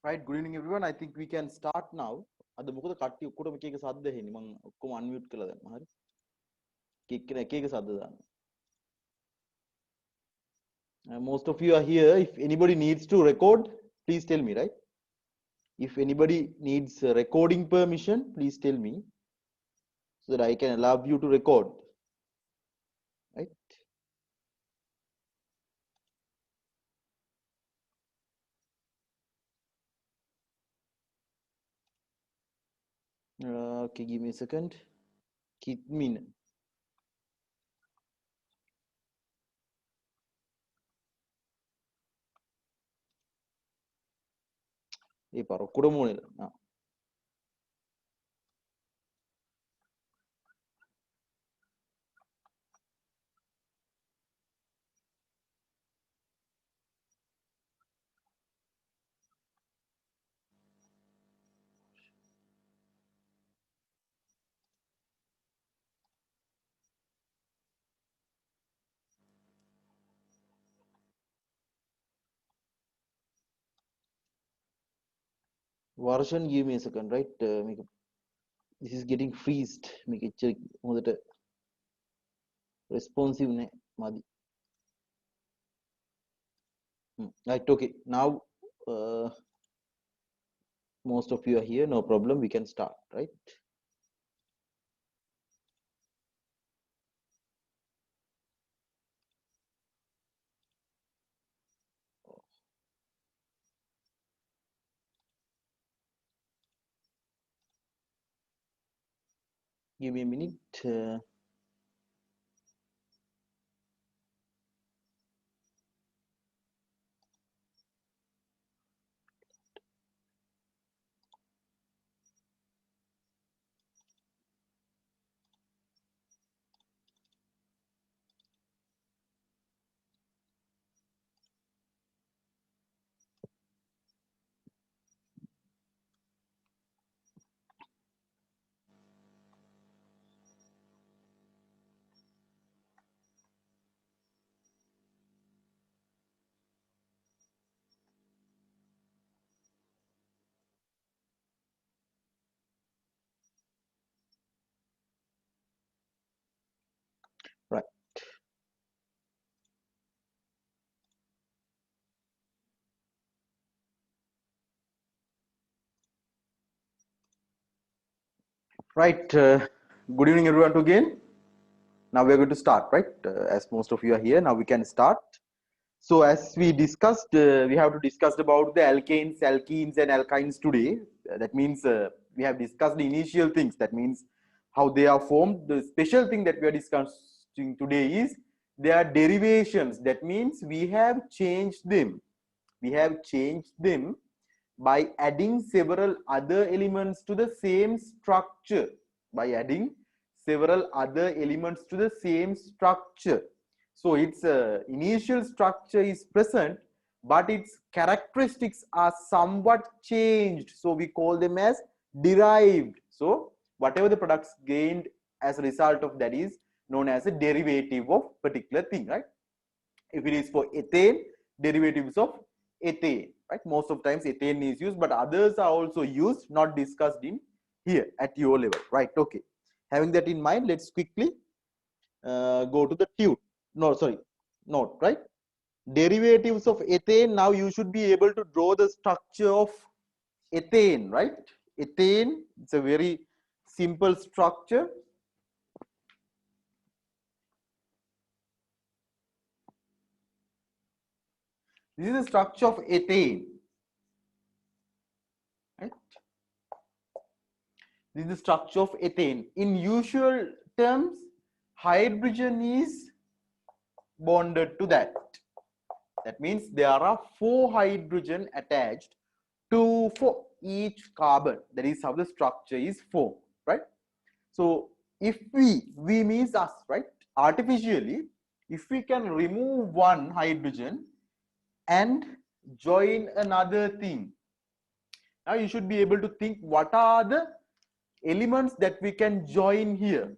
Right, good evening everyone. I think we can start now. අද මොකද කට්ටිය ඔක්කොටම එක එක සද්ද එන්නේ. මම ඔක්කොම අන්මියුට් කළා දැන්. හරි. එක එක සද්ද දාන්න. Most of you are here. If anybody needs to record, please tell me, right? If anybody needs recording permission, please tell me so that I can allow you to record. Right? Okay, give me a second. Keep me. ඒ පාර ඔක්කොටම ඕනේද? Varshan, give me a second, right? This is getting freezed. මේක එච්චර හොඳට responsive නේ මදි. Right, okay. Now most of you are here, no problem. We can start, right? Give me a minute. Right. Right. Good evening, everyone, again. Now we're going to start, right? As most of you are here, now we can start. So as we discussed, we have to discuss about the alkanes, alkenes, and alkynes today. That means we have discussed the initial things. That means how they are formed. The special thing that we are discussing today is their derivations. That means we have changed them. We have changed them by adding several other elements to the same structure. By adding several other elements to the same structure. So its initial structure is present, but its characteristics are somewhat changed. So we call them as derived. So whatever the products gained as a result of that is known as a derivative of particular thing, right? If it is for ethane, derivatives of ethane, right? Most of times ethane is used, but others are also used, not discussed in here at your level, right? Okay. Having that in mind, let's quickly go to the tune. No, sorry, note, right? Derivatives of ethane. Now you should be able to draw the structure of ethane, right? Ethane, it's a very simple structure. This is the structure of ethane, right? This is the structure of ethane. In usual terms, hydrogen is bonded to that. That means there are 4 hydrogen attached, 2 for each carbon. That is how the structure is formed, right? So if we means us, right? Artificially, if we can remove one hydrogen and join another thing, now you should be able to think what are the elements that we can join here.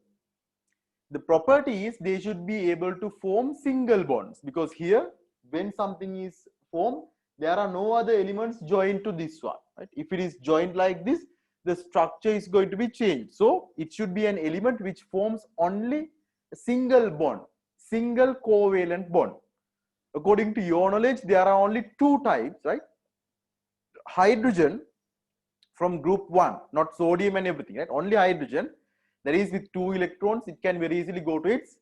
The property is they should be able to form single bonds, because here when something is formed, there are no other elements joined to this one, right? If it is joined like this, the structure is going to be changed. So it should be an element which forms only a single bond, single covalent bond. According to your knowledge, there are only two types, right? Hydrogen from group 1, not sodium and everything, right? Only hydrogen, that is with 2 electrons, it can very easily go to its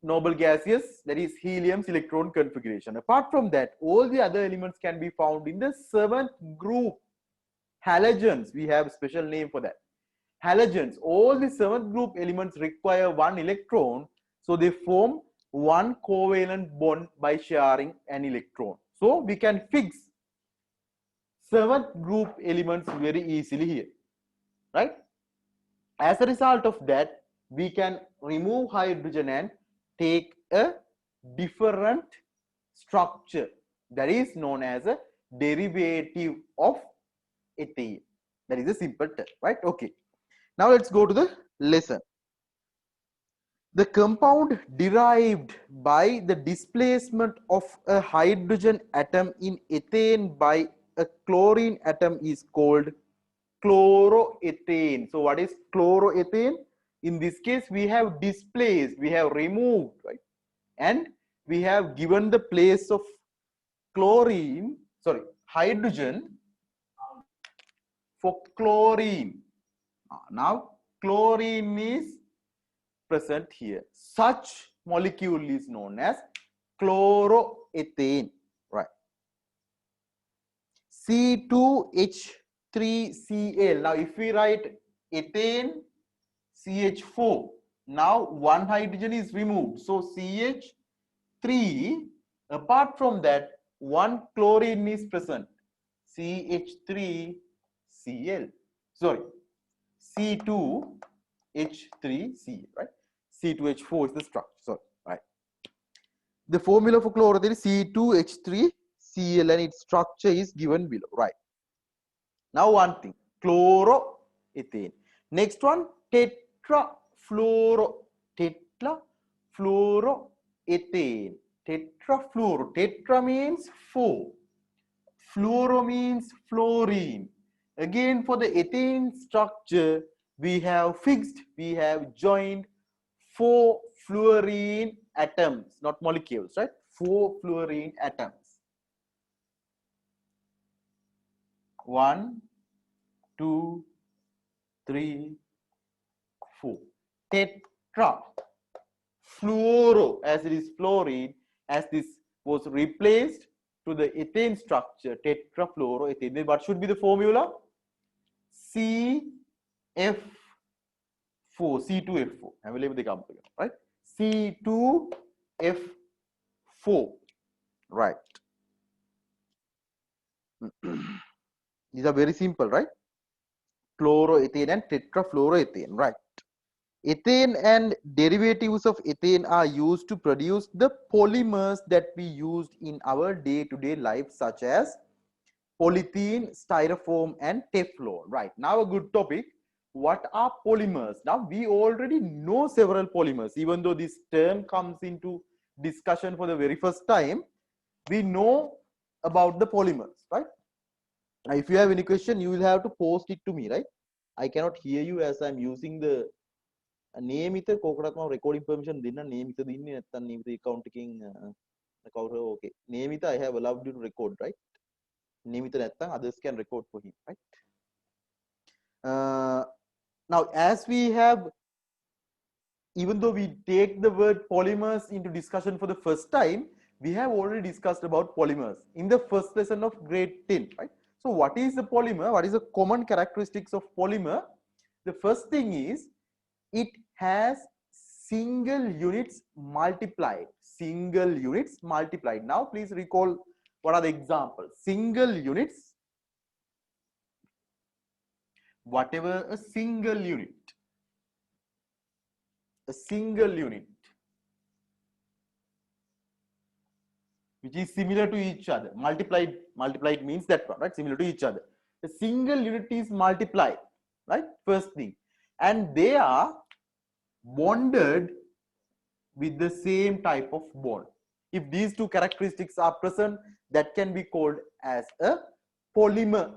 noble gaseous, that is helium's electron configuration. Apart from that, all the other elements can be found in the 7th group. Halogens, we have a special name for that. Halogens, all the 7th group elements require 1 electron, so they form one covalent bond by sharing an electron. So we can fix 7th group elements very easily here, right? As a result of that, we can remove hydrogen and take a different structure that is known as a derivative of ethane. That is a simple term, right? Okay. Now let's go to the lesson. The compound derived by the displacement of a hydrogen atom in ethane by a chlorine atom is called chloroethane. So what is chloroethane? In this case, we have displaced, we have removed, right? And we have given the place of hydrogen for chlorine. Now chlorine is present here. Such molecule is known as chloroethane, right? C2H3Cl. Now if we write ethane CH4, now one hydrogen is removed, so CH3. Apart from that, one chlorine is present, CH3Cl. Sorry, C2H3Cl, right? C2H4 is the structure. Sorry, right? The formula for chloroethane is C2H3Cl, and its structure is given below, right? Now one thing, chloroethane. Next one, tetrafluoroethane. Tetra means 4. Fluoro means fluorine. Again, for the ethane structure, we have joined 4 fluorine atoms, not molecules, right? 4 fluorine atoms. 1, 2, 3, 4. Tetra. Fluoro, as it is fluorine, as this was replaced to the ethane structure, tetrafluoroethane. Then what should be the formula? CF4, C2F4. I will leave the company, right? C2F4, right? These are very simple, right? Chloroethane and tetrafluoroethane, right? Ethane and derivatives of ethane are used to produce the polymers that we used in our day-to-day life, such as polythene, styrofoam, and Teflon. Right, now a good topic. What are polymers? Now we already know several polymers, even though this term comes into discussion for the very first time. We know about the polymers, right? Now, if you have any question, you will have to post it to me, right? I cannot hear you as I'm using the නියමිත කෝකටත් මම recording permission දෙන්න නියමිත දෙන්නේ නැත්නම් නියමිත account එකකින් කවුරු okay නියමිත I have allowed you to record, right? නියමිත නැත්නම් others can record for him, right? Now as we have, even though we take the word polymers into discussion for the first time, we have already discussed about polymers in the first lesson of grade 10, right? So what is a polymer? What is the common characteristics of polymer? The first thing is it has single units multiplied. Single units multiplied. Now please recall what are the examples. Single units, whatever a single unit, which is similar to each other. Multiplied means that one, right? Similar to each other. The single unit is multiplied, right? First thing. And they are bonded with the same type of bond. If these two characteristics are present, that can be called as a polymer.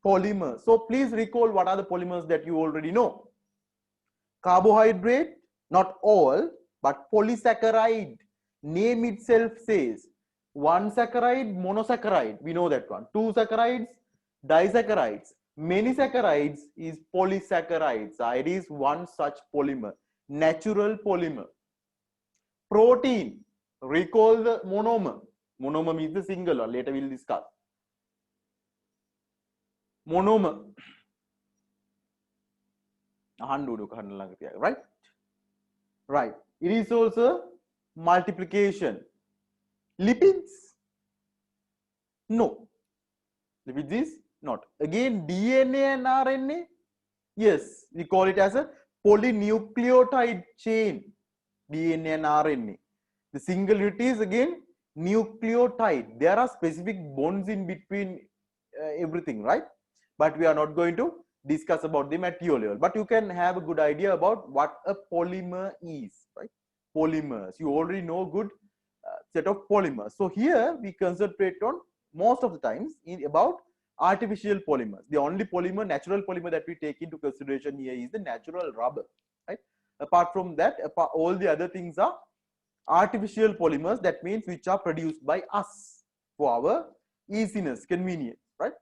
Polymer. So please recall what are the polymers that you already know. Carbohydrate, not all, but polysaccharide. Name itself says one saccharide, monosaccharide. We know that one. Two saccharides, disaccharides. Many saccharides is polysaccharides. It is one such polymer, natural polymer. Protein, recall the monomer. Monomer means the singular. Later we'll discuss. Monomer. Right? Right. It is also multiplication. Lipids? No. Lipids is not. Again, DNA and RNA? Yes, we call it as a polynucleotide chain. DNA and RNA. The single unit is again nucleotide. There are specific bonds in between everything, right? But we are not going to discuss about them at your level. But you can have a good idea about what a polymer is, right? Polymers. You already know good set of polymers. So here we concentrate on most of the times about artificial polymers. The only polymer, natural polymer that we take into consideration here is the natural rubber, right? Apart from that, all the other things are artificial polymers. That means which are produced by us for our easiness, convenience, right?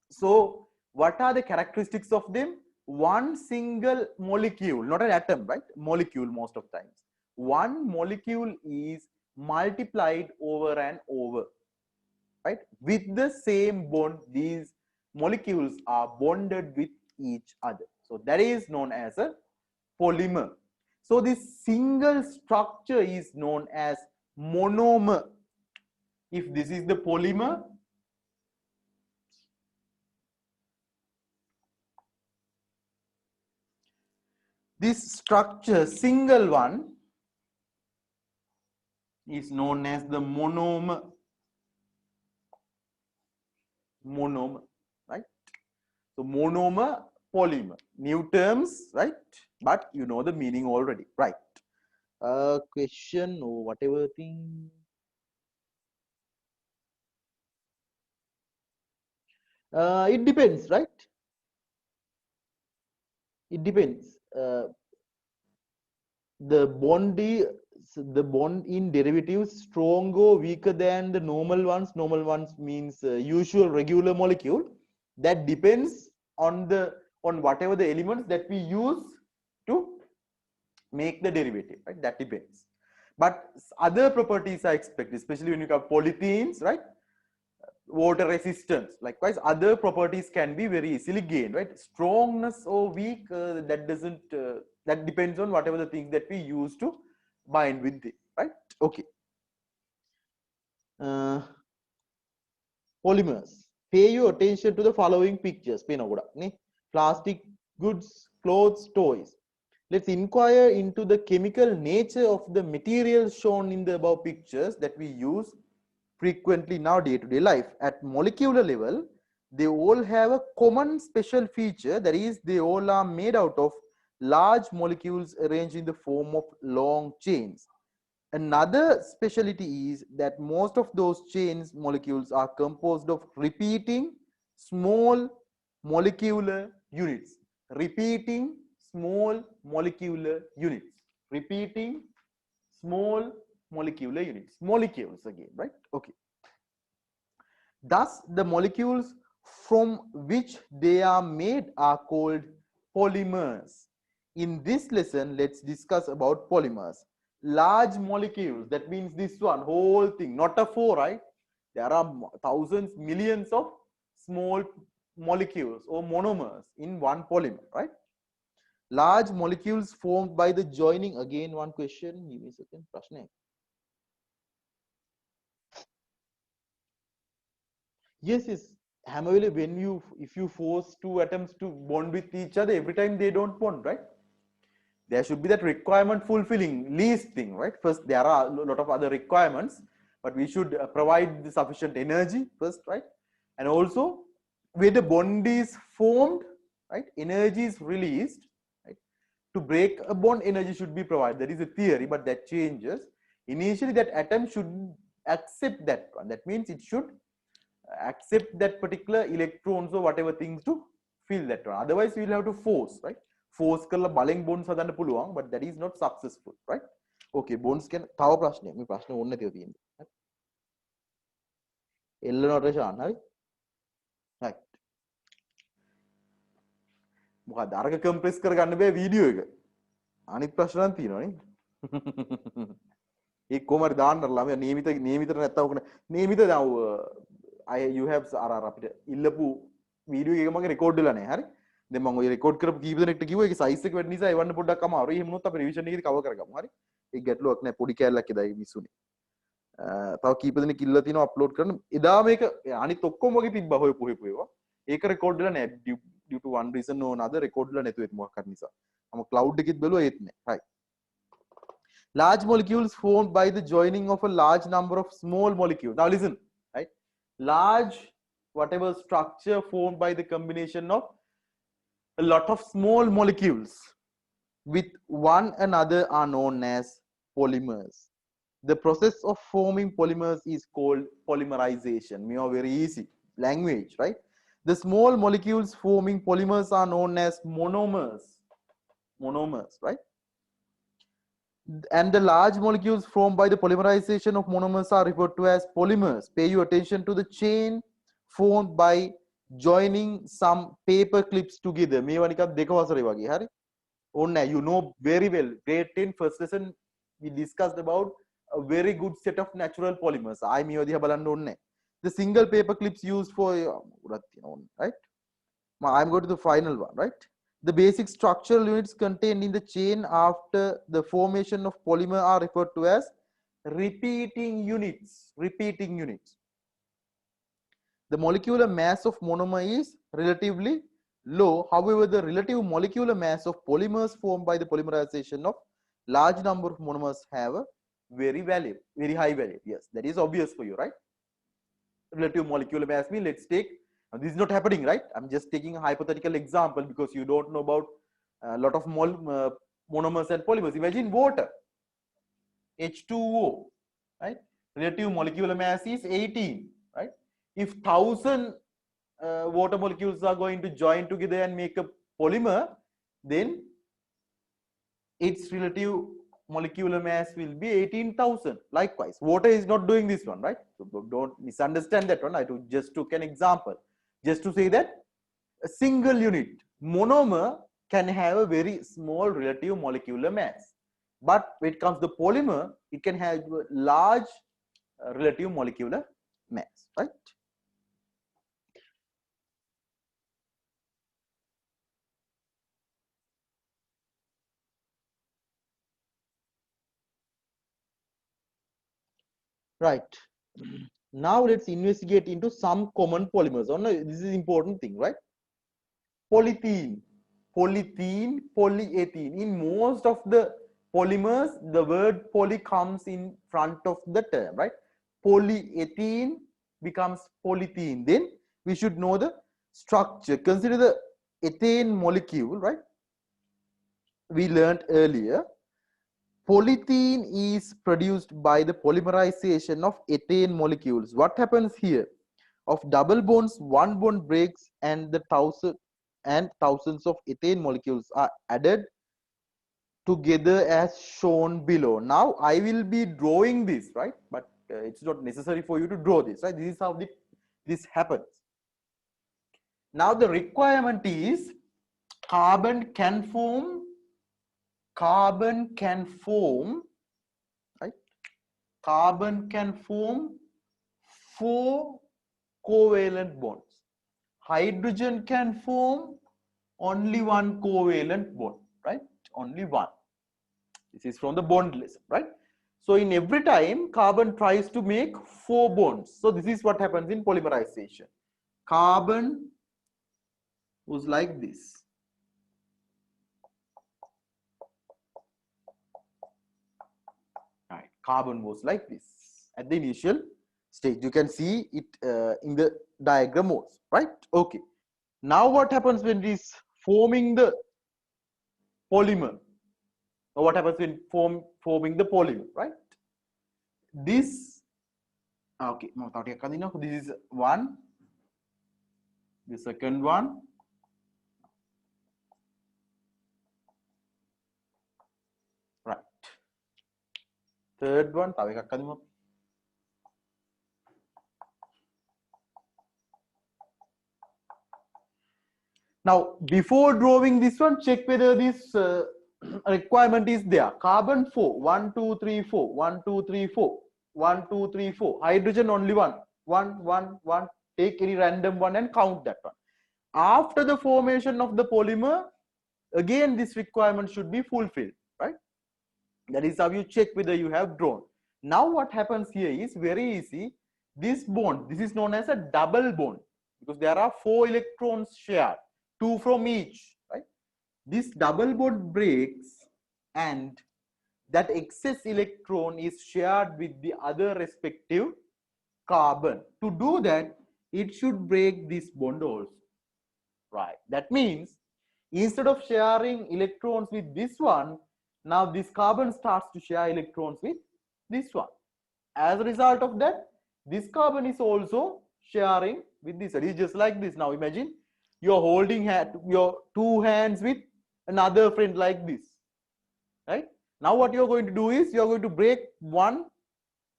So what are the characteristics of them? One single molecule, not an atom, right? Molecule most of times. One molecule is multiplied over and over, right? With the same bond, these molecules are bonded with each other. So that is known as a polymer. So this single structure is known as monomer. If this is the polymer, this structure, single one, is known as the monomer. Monomer, right? So monomer, polymer, new terms, right? But you know the meaning already, right? Question or whatever thing. It depends, right? It depends. The bond in derivatives stronger or weaker than the normal ones. Normal ones means usual regular molecule. That depends on whatever the elements that we use to make the derivative, right? That depends. But other properties are expected, especially when you have polythenes, right? Water resistance. Likewise, other properties can be very easily gained, right? Strongness or weak, that doesn't, that depends on whatever the things that we use to bind with it, right? Okay. Polymers. Pay your attention to the following pictures. Plastic goods, clothes, toys. Let's inquire into the chemical nature of the materials shown in the above pictures that we use frequently in our day-to-day life. At molecular level, they all have a common special feature, that is, they all are made out of large molecules arranged in the form of long chains. Another specialty is that most of those chains molecules are composed of repeating small molecular units. Repeating small molecular units. Repeating small molecular units. Molecules again, right? Okay. Thus, the molecules from which they are made are called polymers. In this lesson, let's discuss about polymers. Large molecules, that means this one, whole thing, not a four, right? There are thousands, millions of small molecules or monomers in one polymer, right? Large molecules formed by the joining. Again, one question. Give me a second. Prashne. Yes, yes. When if you force two atoms to bond with each other, every time they don't bond, right? There should be that requirement fulfilling least thing, right? First, there are a lot of other requirements, but we should provide the sufficient energy first, right? And also, where the bond is formed, right? Energy is released, right? To break a bond, energy should be provided. That is a theory, but that changes. Initially, that atom should accept that one. That means it should accept that particular electrons or whatever things to fill that one. Otherwise you will have to force, right? Force කරලා බලෙන් bonds හදන්න පුළුවන්, but that is not successful, right? Okay, bonds can තව ප්‍රශ්නයක්. මේ ප්‍රශ්න ඕනේ නැතිව තියෙනවා. එල්ලනට ෂාන් හරි? right. මොකද අරක කම්ප්‍රෙස් කරගන්න බෑ වීඩියෝ එක. අනිත් ප්‍රශ්න නම් තියෙනවා නේ. ඒ කොහමද දාන්න ළමයා නියමිතට නැත්තම් ඔක නියමිත දැන් you have අර අපිට ඉල්ලපු වීඩියෝ එක මගේ රෙකෝඩ් වෙලා නැහැ හරි දැන් මම ඔය රෙකෝඩ් කරපු කීප දෙනෙක්ට කිව්වා ඒකේ සයිස් එක වැඩි නිසා එවන්න පොඩ්ඩක් අමාරුයි එහෙම වුණොත් අපි රිවිෂන් එකේදී කවර් කරගමු හරි ඒක ගැටලුවක් නැහැ පොඩි කැලලක් එදායි මිස්සුනේ තව කීප දෙනෙක් ඉල්ලලා තිනවා අප්ලෝඩ් කරන්න එදා මේක අනිත් ඔක්කොම වගේ තිබ්බා හොයපු ඒවා ඒක රෙකෝඩ් වෙලා නැහැ due to one reason or another record වෙලා නැතුව ඒක මොකක් හරි නිසා මම cloud එකෙත් බැලුවා ඒත් නැහැ right large molecules formed by the joining of a large number of small molecules now listen right large whatever structure formed by the combination of a lot of small molecules with one another are known as polymers. The process of forming polymers is called polymerization. Very easy language, right? The small molecules forming polymers are known as monomers. Monomers, right? And the large molecules formed by the polymerization of monomers are referred to as polymers. Pay your attention to the chain formed by joining some paper clips together. මේවා නිකන් දෙක වසරේ වගේ හරි. ඕනේ you know very well. Grade 10 first lesson we discussed about a very good set of natural polymers. I මේවා දිහා බලන්න ඕනේ. The single paper clips used for right? I'm going to the final one, right? The basic structural units contained in the chain after the formation of polymer are referred to as repeating units. Repeating units. The molecular mass of monomer is relatively low. However, the relative molecular mass of polymers formed by the polymerization of large number of monomers have a very high value. Yes, that is obvious for you, right? Relative molecular mass means let's take. Now, this is not happening, right? I'm just taking a hypothetical example because you don't know about a lot of monomers and polymers. Imagine water, H2O, right? Relative molecular mass is 18, right? If 1000 water molecules are going to join together and make a polymer, then its relative molecular mass will be 18,000. Likewise, water is not doing this one, right? So don't misunderstand that one. I just took an example. Just to say that a single unit monomer can have a very small relative molecular mass. But when it comes to polymer, it can have a large relative molecular mass, right? Right. Now let's investigate into some common polymers. Oh, no, this is important thing, right? Polythene, polyethylene. In most of the polymers, the word poly comes in front of the term, right? Polyethylene becomes polythene. Then we should know the structure. Consider the ethane molecule, right? We learned earlier. Polythene is produced by the polymerization of ethane molecules. What happens here? Of double bonds, one bond breaks and the thousands of ethane molecules are added together as shown below. Now I will be drawing this, right? But it's not necessary for you to draw this, right? This is how this happens. Now the requirement is carbon can form, right? Carbon can form 4 covalent bonds. Hydrogen can form only 1 covalent bond, right? Only one. This is from the bond list, right? So in every time carbon tries to make 4 bonds. So this is what happens in polymerization. Carbon was like this. Right. Carbon was like this at the initial stage. You can see it in the diagram also, right? Okay. Now what happens when it is forming the polymer? Now what happens when forming the polymer, right? This Okay, this is one, the second one, right, third one, now before drawing this one, check whether this requirement is there. Carbon 4, 1 2 3 4, 1 2 3 4, 1 2 3 4, hydrogen only 1, 1 1 1, take any random one and count that one. After the formation of the polymer, again this requirement should be fulfilled, right? That is how you check whether you have drawn. Now what happens here is very easy. This bond, this is known as a double bond because there are 4 electrons shared, 2 from each, right? This double bond breaks and that excess electron is shared with the other respective carbon. To do that, it should break this bond also, right? That means instead of sharing electrons with this one, now this carbon starts to share electrons with this one. As a result of that, this carbon is also sharing with this. It is just like this. Now imagine you're holding your 2 hands with another friend like this, right? Now what you're going to do is you're going to break one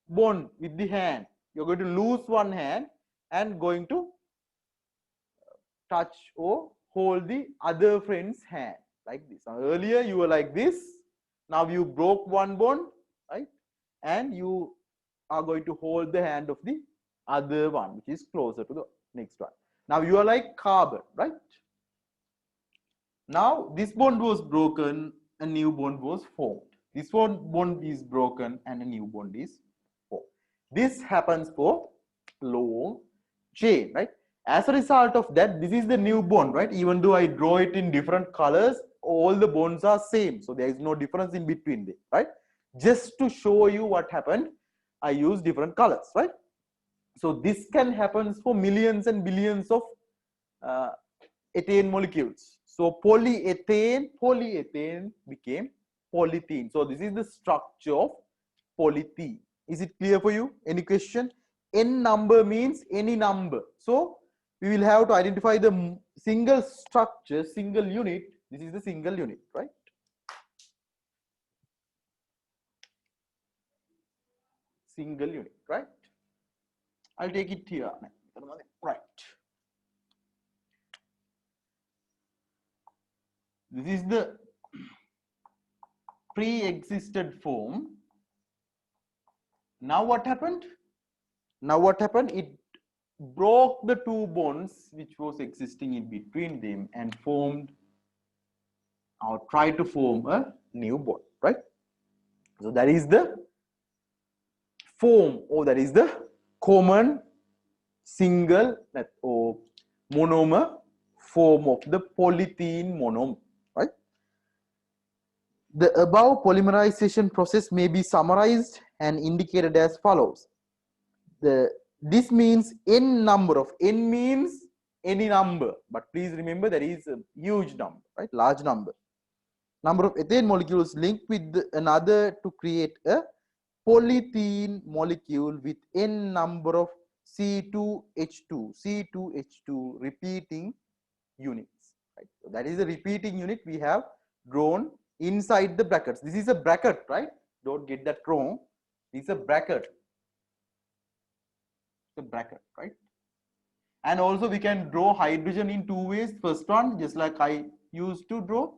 bond with the hand. You're going to lose one hand and going to touch or hold the other friend's hand like this. Now, earlier you were like this. Now you broke one bond, right? And you are going to hold the hand of the other one, which is closer to the next one. Now you are like carbon, right? Now this bond was broken, a new bond was formed. This one bond is broken and a new bond is formed. This happens for long chain, right? As a result of that, this is the new bond, right? Even though I draw it in different colors, all the bonds are same. So there is no difference in between them, right? Just to show you what happened, I use different colors, right? So this can happen for millions and billions of ethane molecules. So polyethane became polythene. So this is the structure of polythene. Is it clear for you? Any question? N number means any number. So we will have to identify the single structure, single unit. This is the single unit, right? Single unit, right? I'll take it here, right? This is the pre-existed form. Now what happened? Now what happened? It broke the 2 bonds which was existing in between them and formed or tried to form a new bond, right? So that is the form, or that is the common single or monomer form of the polythene monomer, right? The above polymerization process may be summarized and indicated as follows. This means n number of, n means any number, but please remember there is a huge number, right? Large number of ethane molecules linked with another to create a polythene molecule with n number of C2H2 repeating units, right? So that is a repeating unit we have drawn inside the brackets. This is a bracket, right? Don't get that wrong. This is a bracket. The bracket, right? And also we can draw hydrogen in 2 ways. First one, just like I used to draw,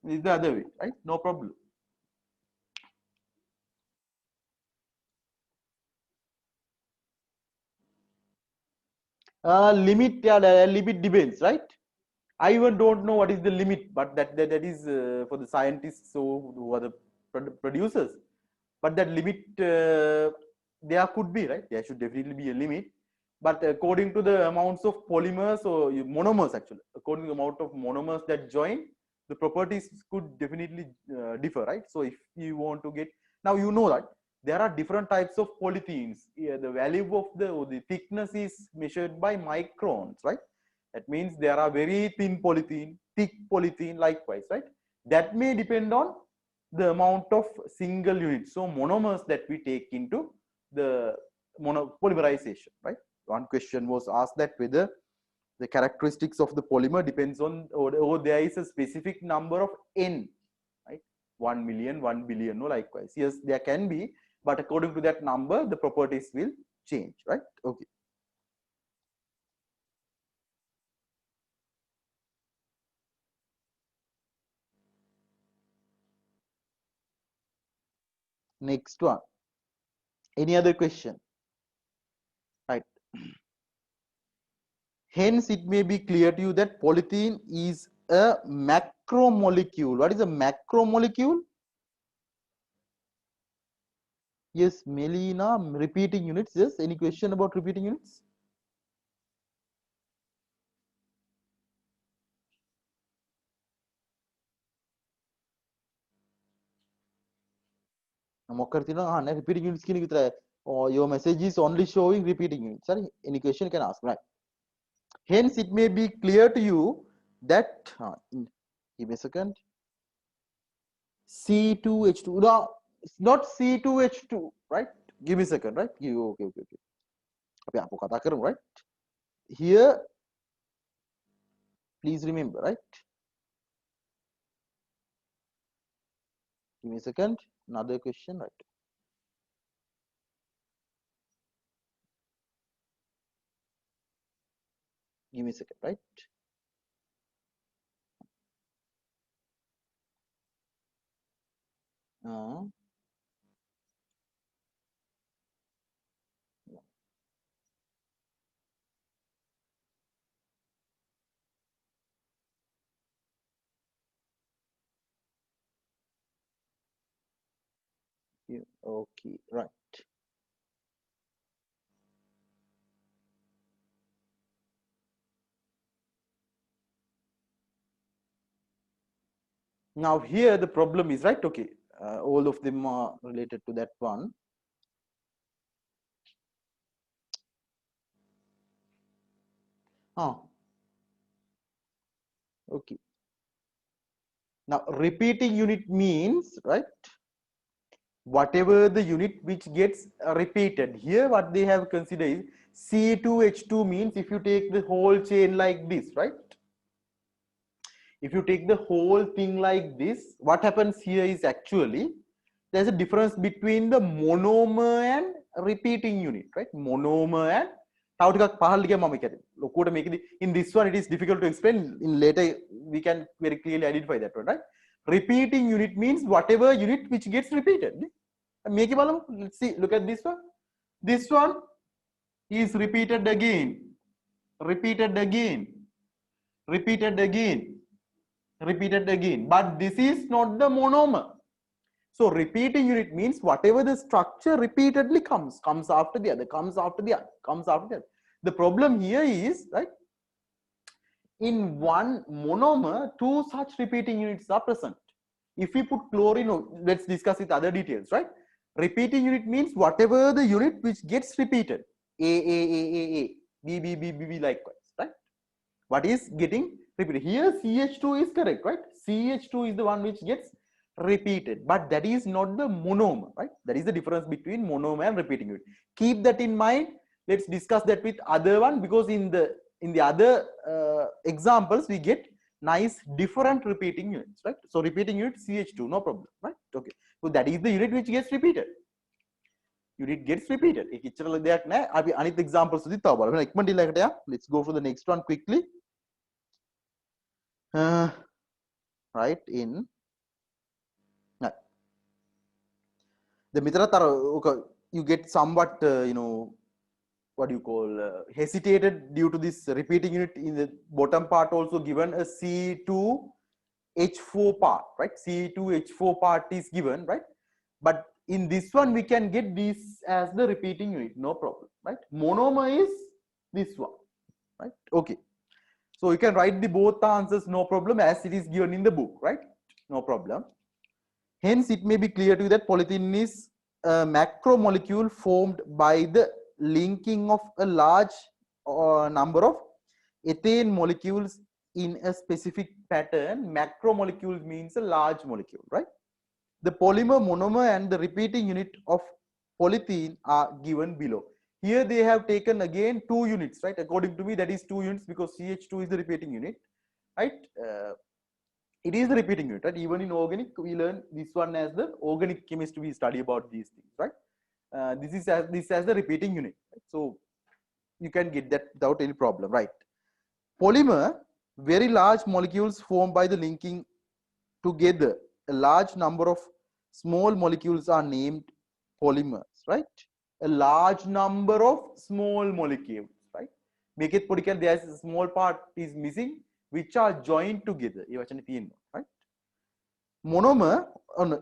is the other way, right? No problem. Limit, yeah, limit depends, right? I even don't know what is the limit, but that is for the scientists, so who are the producers. But that limit, there could be, right? There should definitely be a limit. But according to the amounts of polymers or monomers, actually, according to the amount of monomers that join, the properties could definitely differ, right? So if you want to get, now you know that there are different types of polythenes. Yeah, the value of the thickness is measured by microns, right? That means there are very thin polythene, thick polythene, likewise, right? That may depend on the amount of single units, so monomers that we take into the polymerization, right? One question was asked that whether the characteristics of the polymer depends on, or there is a specific number of n, right? 1 million, 1 billion, no, likewise. Yes, there can be, but according to that number, the properties will change, right? Okay. Next one. Any other question? Right. Hence, it may be clear to you that polythene is a macromolecule. What is a macromolecule? Yes, Melina, repeating units. Yes, any question about repeating units? Repeating units. Or your message is only showing repeating units. Sorry, any question you can ask, right? Hence, it may be clear to you that, give me a second, C2H2, no, it's not C2H2, right? Give me a second, right? Okay. Right? Here, please remember, right? Give me a second, another question, right? Give me a second, right? Okay, right. Now here the problem is, right? Okay, all of them are related to that one. Okay. Now repeating unit means, right, whatever the unit which gets repeated. Here what they have considered is C2H2 means if you take the whole chain like this, right? If you take the whole thing like this, what happens here is actually there's a difference between the monomer and repeating unit, right? Monomer and in this one it is difficult to explain. In later we can very clearly identify that one, right? Repeating unit means whatever unit which gets repeated. Let's see, look at this one. This one is repeated again, repeated again, repeated again, repeated again. But this is not the monomer. So repeating unit means whatever the structure repeatedly comes after the other, comes after the other, comes after the other. The problem here is, right, in one monomer, two such repeating units are present. If we put chlorine, let's discuss with other details, right? Repeating unit means whatever the unit which gets repeated. A, B, B, likewise, right? What is getting repeated? Here CH2 is correct, right? CH2 is the one which gets repeated, but that is not the monomer, right? That is the difference between monomer and repeating unit. Keep that in mind. Let's discuss that with other one, because in the other examples we get nice different repeating units, right? So repeating unit CH2, no problem, right? Okay, so that is the unit which gets repeated. Unit gets repeated. Another example. Let's go for the next one quickly. Right, in the Mitra, you get somewhat, what do you call, hesitated due to this repeating unit. In the bottom part also given a C2H4 part, right? C2H4 part is given, right? But in this one we can get this as the repeating unit, no problem, right? Monomer is this one, right? Okay, so you can write the both answers, no problem, as it is given in the book, right? No problem. Hence, it may be clear to you that polythene is a macromolecule formed by the linking of a large number of ethane molecules in a specific pattern. Macromolecule means a large molecule, right? The polymer, monomer, and the repeating unit of polythene are given below. here they have taken again 2 units, right? According to me, that is 2 units because CH2 is the repeating unit, right? It is the repeating unit, right? Even in organic, we learn this one as the organic chemistry. We study about these things, right? This is as the repeating unit, right? So you can get that without any problem, right? Polymer, very large molecules formed by the linking together a large number of small molecules are named polymers, right? A large number of small molecules, right? Make it political, there's a small part is missing, which are joined together, right? Monomer,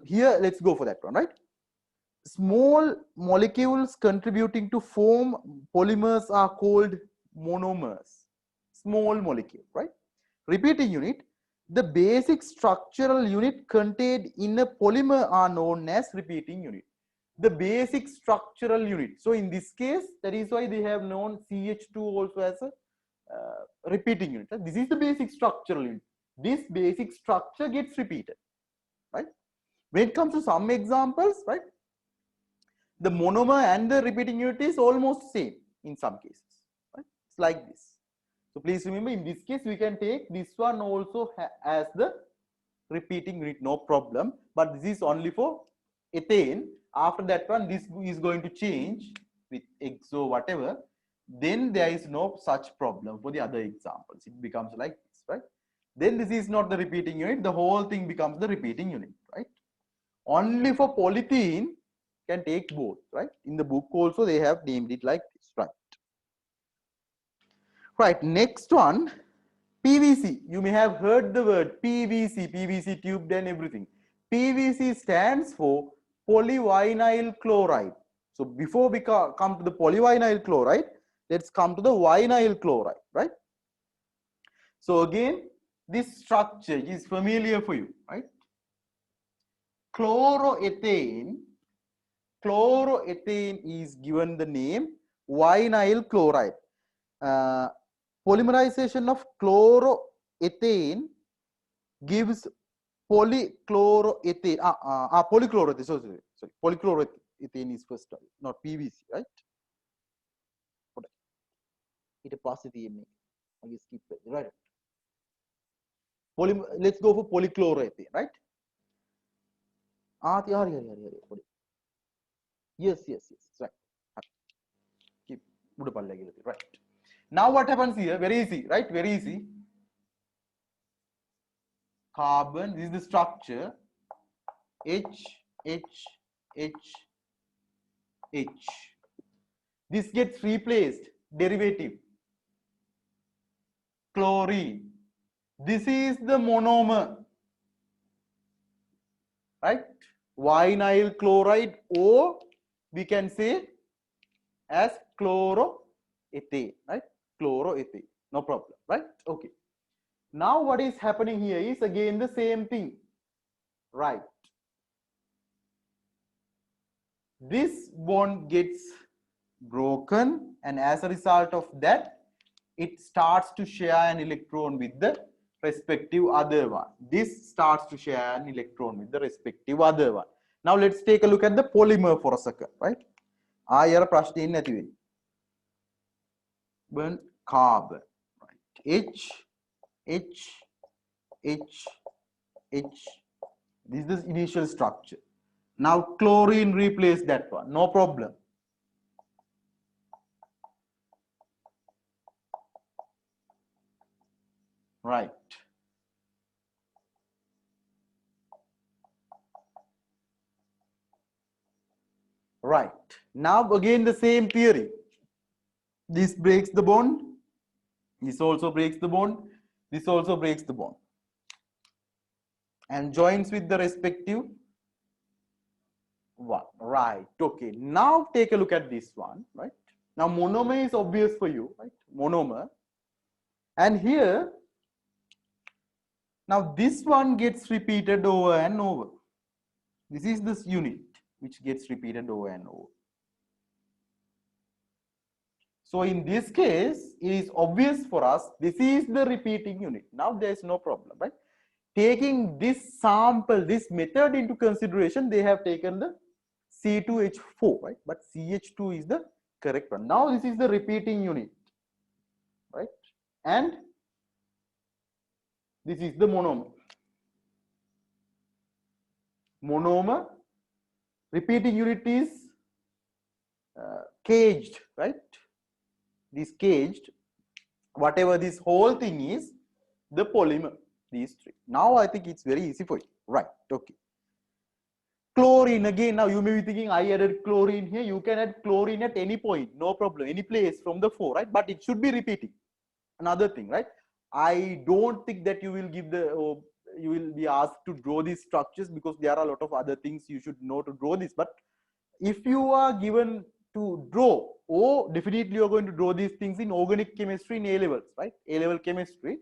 here let's go for that one, right? Small molecules contributing to form polymers are called monomers. Small molecule, right? Repeating unit, the basic structural unit contained in a polymer are known as repeating unit. The basic structural unit. So in this case, that is why they have known CH2 also as a repeating unit. This is the basic structural unit. This basic structure gets repeated, right? When it comes to some examples, right, the monomer and the repeating unit is almost same in some cases, right? It's like this. So please remember, in this case, we can take this one also as the repeating unit, no problem. But this is only for ethane. After that one, this is going to change with exo whatever. Then there is no such problem for the other examples. It becomes like this, right? Then this is not the repeating unit. The whole thing becomes the repeating unit, right? Only for polythene can take both, right? In the book also they have named it like this, right? Right, next one, PVC. You may have heard the word PVC, PVC tube and everything. PVC stands for polyvinyl chloride. So before we come to the polyvinyl chloride, let's come to the vinyl chloride, right? So again, this structure is familiar for you, right? Chloroethane is given the name vinyl chloride. Polymerization of chloroethane gives polychloroethane. Polychloroethane. Sorry. Polychloroethane is first, not PVC, right? It passes the MA. I skip it, right? Let's go for polychloroethane, right? Yes, right. Keep right. Now what happens here? Very easy, right? Very easy. Carbon, this is the structure. H. This gets replaced, derivative. Chlorine. This is the monomer, right? Vinyl chloride, or we can say as chloroethane, right? Chloroethane, no problem, right? Okay. Now what is happening here is again the same thing, right? This bond gets broken, and as a result of that, it starts to share an electron with the respective other one. This starts to share an electron with the respective other one. Now let's take a look at the polymer for a second, right? Burn carbon, right? H. This is the initial structure. Now chlorine replace that one, no problem. Right. Right. Now again the same theory. This breaks the bond. This also breaks the bond. This also breaks the bond. And joins with the respective one. Right. Okay. Now take a look at this one. Right. Now monomer is obvious for you. Right. Monomer. And here, now this one gets repeated over and over. This is this unit which gets repeated over and over. So in this case, it is obvious for us, this is the repeating unit. Now there is no problem, right? Taking this sample, this method into consideration, they have taken the C2H4, right? But CH2 is the correct one. Now this is the repeating unit, right? And this is the monomer. Monomer, repeating unit is caged, right? This caged, whatever this whole thing is, the polymer, these three. Now I think it's very easy for you, right? Okay. Chlorine, again, now you may be thinking I added chlorine here. You can add chlorine at any point, no problem, any place from the 4, right? But it should be repeating. Another thing, right? I don't think that you will give the, you will be asked to draw these structures because there are a lot of other things you should know to draw this. But if you are given to draw, definitely you're going to draw these things in organic chemistry in A levels, right? A level chemistry.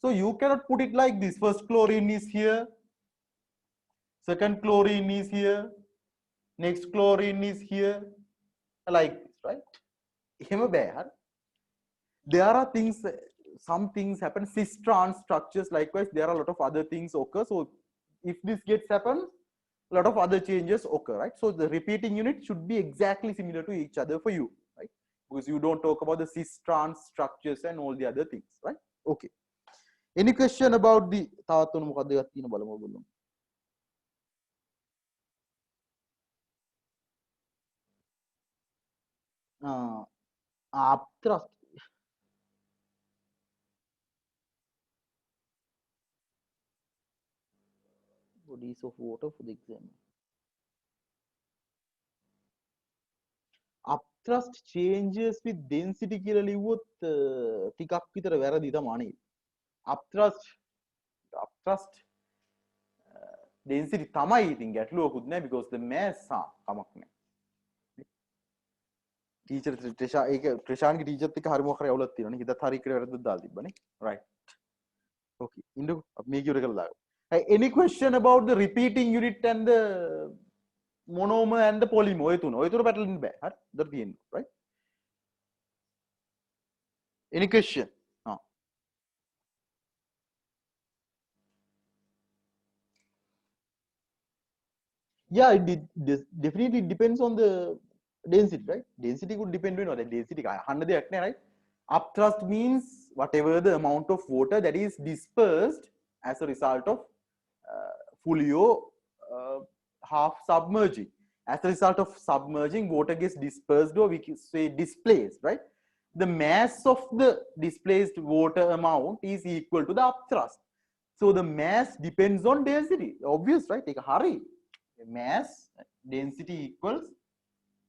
So you cannot put it like this. First chlorine is here. Second chlorine is here. Next chlorine is here. Like this, right? There are things, some things happen, cis-trans structures, likewise, there are a lot of other things occur. So if this gets happen, a lot of other changes occur, right? So the repeating unit should be exactly similar to each other for you, right? Because you don't talk about the cis-trans structures and all the other things, right? Okay. Any question about the upthrust? Bodies of water for the exam. Upthrust changes with density කියලා ලිව්වොත් ටිකක් විතර වැරදි තමයි. Upthrust density තමයි ඉතින් ගැටලුවකුත් නෑ because the mass කමක් නෑ. ටීචර් ත්‍රිෂා ඒක ත්‍රිෂාන්ගේ ටීචර්ත් එක්ක හරි මොකක් හරි අවුලක් තියෙනවනේ. හිතත් හරි කියලා වැරද්දක් දාලා තිබ්බනේ. right. okay. ඉන්නකො අපි මේක ඉවර කරලා දාමු. Any question about the repeating unit and the monomer and the polymer? ඔය තුන පැටලෙන්න බෑ. හරි. උඩට තියෙනවා. right. Any question? Yeah, definitely depends on the density, right? Density could depend on the density. Right? Upthrust means whatever the amount of water that is dispersed as a result of folio half submerging. As a result of submerging, water gets dispersed, or we can say displaced, right? The mass of the displaced water amount is equal to the upthrust. So the mass depends on density. Obvious, right? Take a hurry. Mass density equals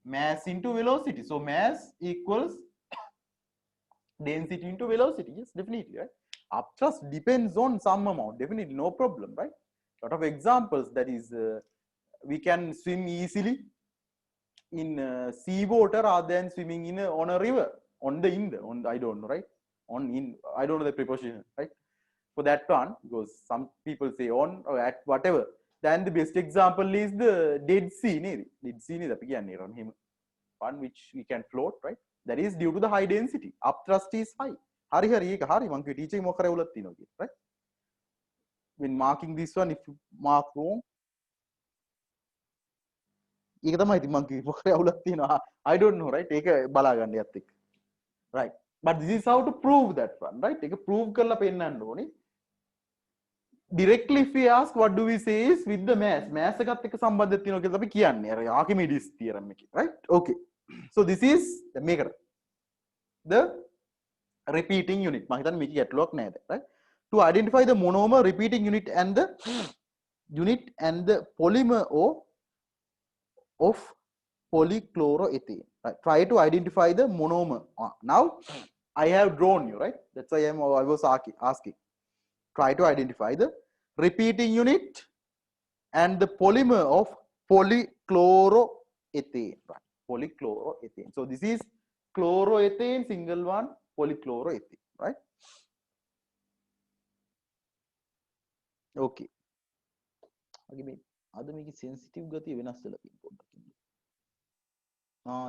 mass into velocity. So mass equals density into velocity. Yes, definitely, right? Upthrust depends on some amount. Definitely, no problem, right? A lot of examples, that is, we can swim easily in sea water rather than swimming in on a river, on I don't know, right? I don't know the preposition, right? For that one, because some people say on or at whatever. Then the best example is the Dead Sea. Dead Sea is the one which we can float, right? That is due to the high density. Upthrust is high. Hari monkey teaching right? When marking this one, if you mark wrong, I don't know, right? Take a balagandi, right? But this is how to prove that one, right? Take a prove pen and directly if we ask, what do we say is with the mass එකත් එක්ක සම්බන්ධ තියෙනවා කියලා අපි කියන්නේ අර Archimedes theorem එකේ, right? Okay. So this is the repeating unit. මම හිතන්නේ මේක ගැටලුවක් නෑ, right? To identify the monomer, repeating unit and the polymer of polychloroethane. Right? Try to identify the monomer. Now I have drawn you, right? That's why I was asking. Try to identify the repeating unit and the polymer of polychloroethane. Right? Polychloroethane. So this is chloroethane, single one, polychloroethane. Right? Okay. අද මේක sensitive ගතිය වෙනස් වෙලා තියෙන පොඩ්ඩක්.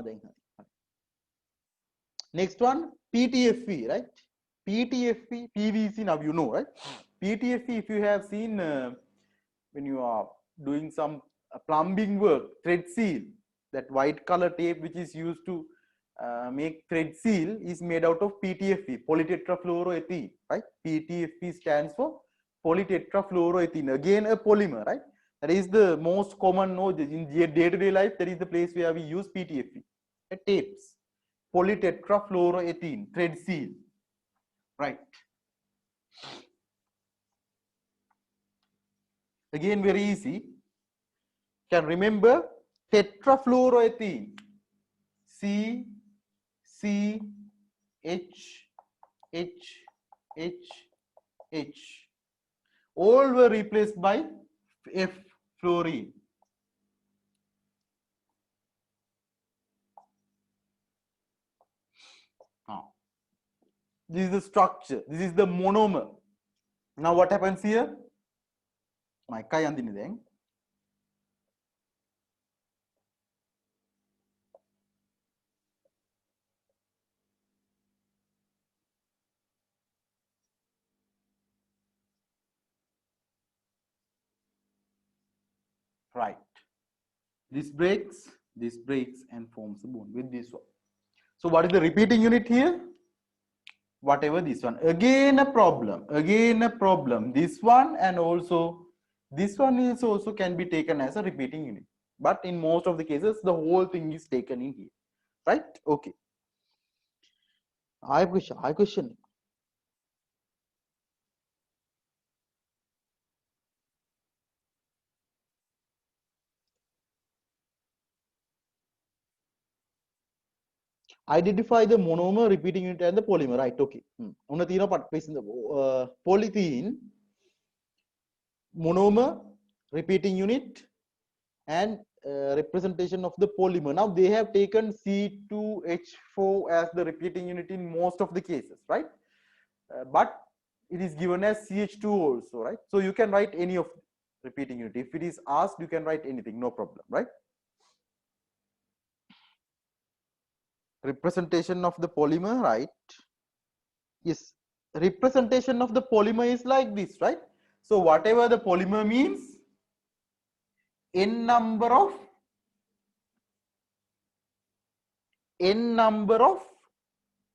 දැන් හරි. Next one, PTFE, right? PTFE, PVC, now you know, right? PTFE, if you have seen when you are doing some plumbing work, thread seal, that white color tape which is used to make thread seal is made out of PTFE, polytetrafluoroethene, right? PTFE stands for polytetrafluoroethene, again a polymer, right? That is the most common node in day-to-day life. That is the place where we use PTFE, tapes, polytetrafluoroethene, thread seal, right? Again, very easy. Can remember tetrafluoroethene, C, C, H, H, H, H. All were replaced by F, fluorine. Now, this is the structure. This is the monomer. Now, what happens here? My kai andini then. Right. This breaks and forms the bone with this one. So, what is the repeating unit here? Whatever this one. Again a problem. Again a problem. This one and also this one is also can be taken as a repeating unit. But in most of the cases, the whole thing is taken in here. Right? Okay. I question. Identify the monomer, repeating unit, and the polymer. Right? Okay. Polythene, monomer, repeating unit, and representation of the polymer. Now they have taken C2H4 as the repeating unit in most of the cases, right? But it is given as CH2 also, right? So you can write any of repeating unit. If it is asked, you can write anything, no problem, right? Representation of the polymer, right? Yes, representation of the polymer is like this, right? So whatever the polymer means, n number of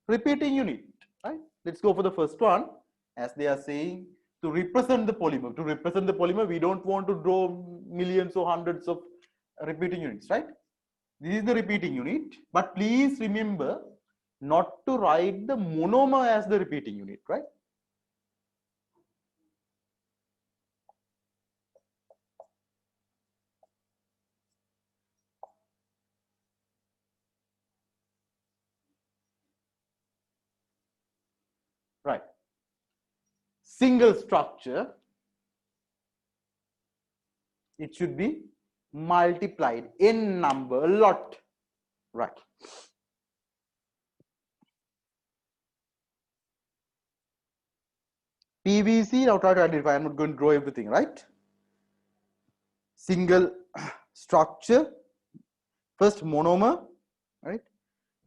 repeating unit, right? Let's go for the first one. As they are saying, to represent the polymer, we don't want to draw millions or hundreds of repeating units, right? This is the repeating unit, but please remember not to write the monomer as the repeating unit, right? Right. Single structure, it should be multiplied n number, a lot, right? PVC, now try to identify. I'm not going to draw everything, right? Single structure, first monomer, right?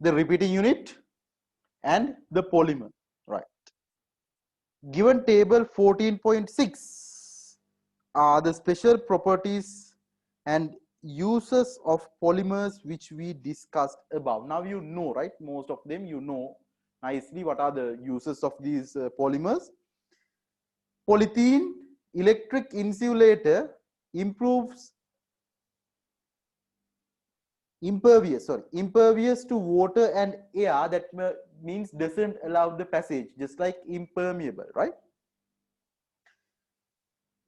The repeating unit and the polymer, right? Given table 14.6 are the special properties and uses of polymers which we discussed above. Now you know, right? Most of them you know nicely what are the uses of these polymers. Polythene electric insulator, improves impervious to water and air, that means doesn't allow the passage, just like impermeable, right?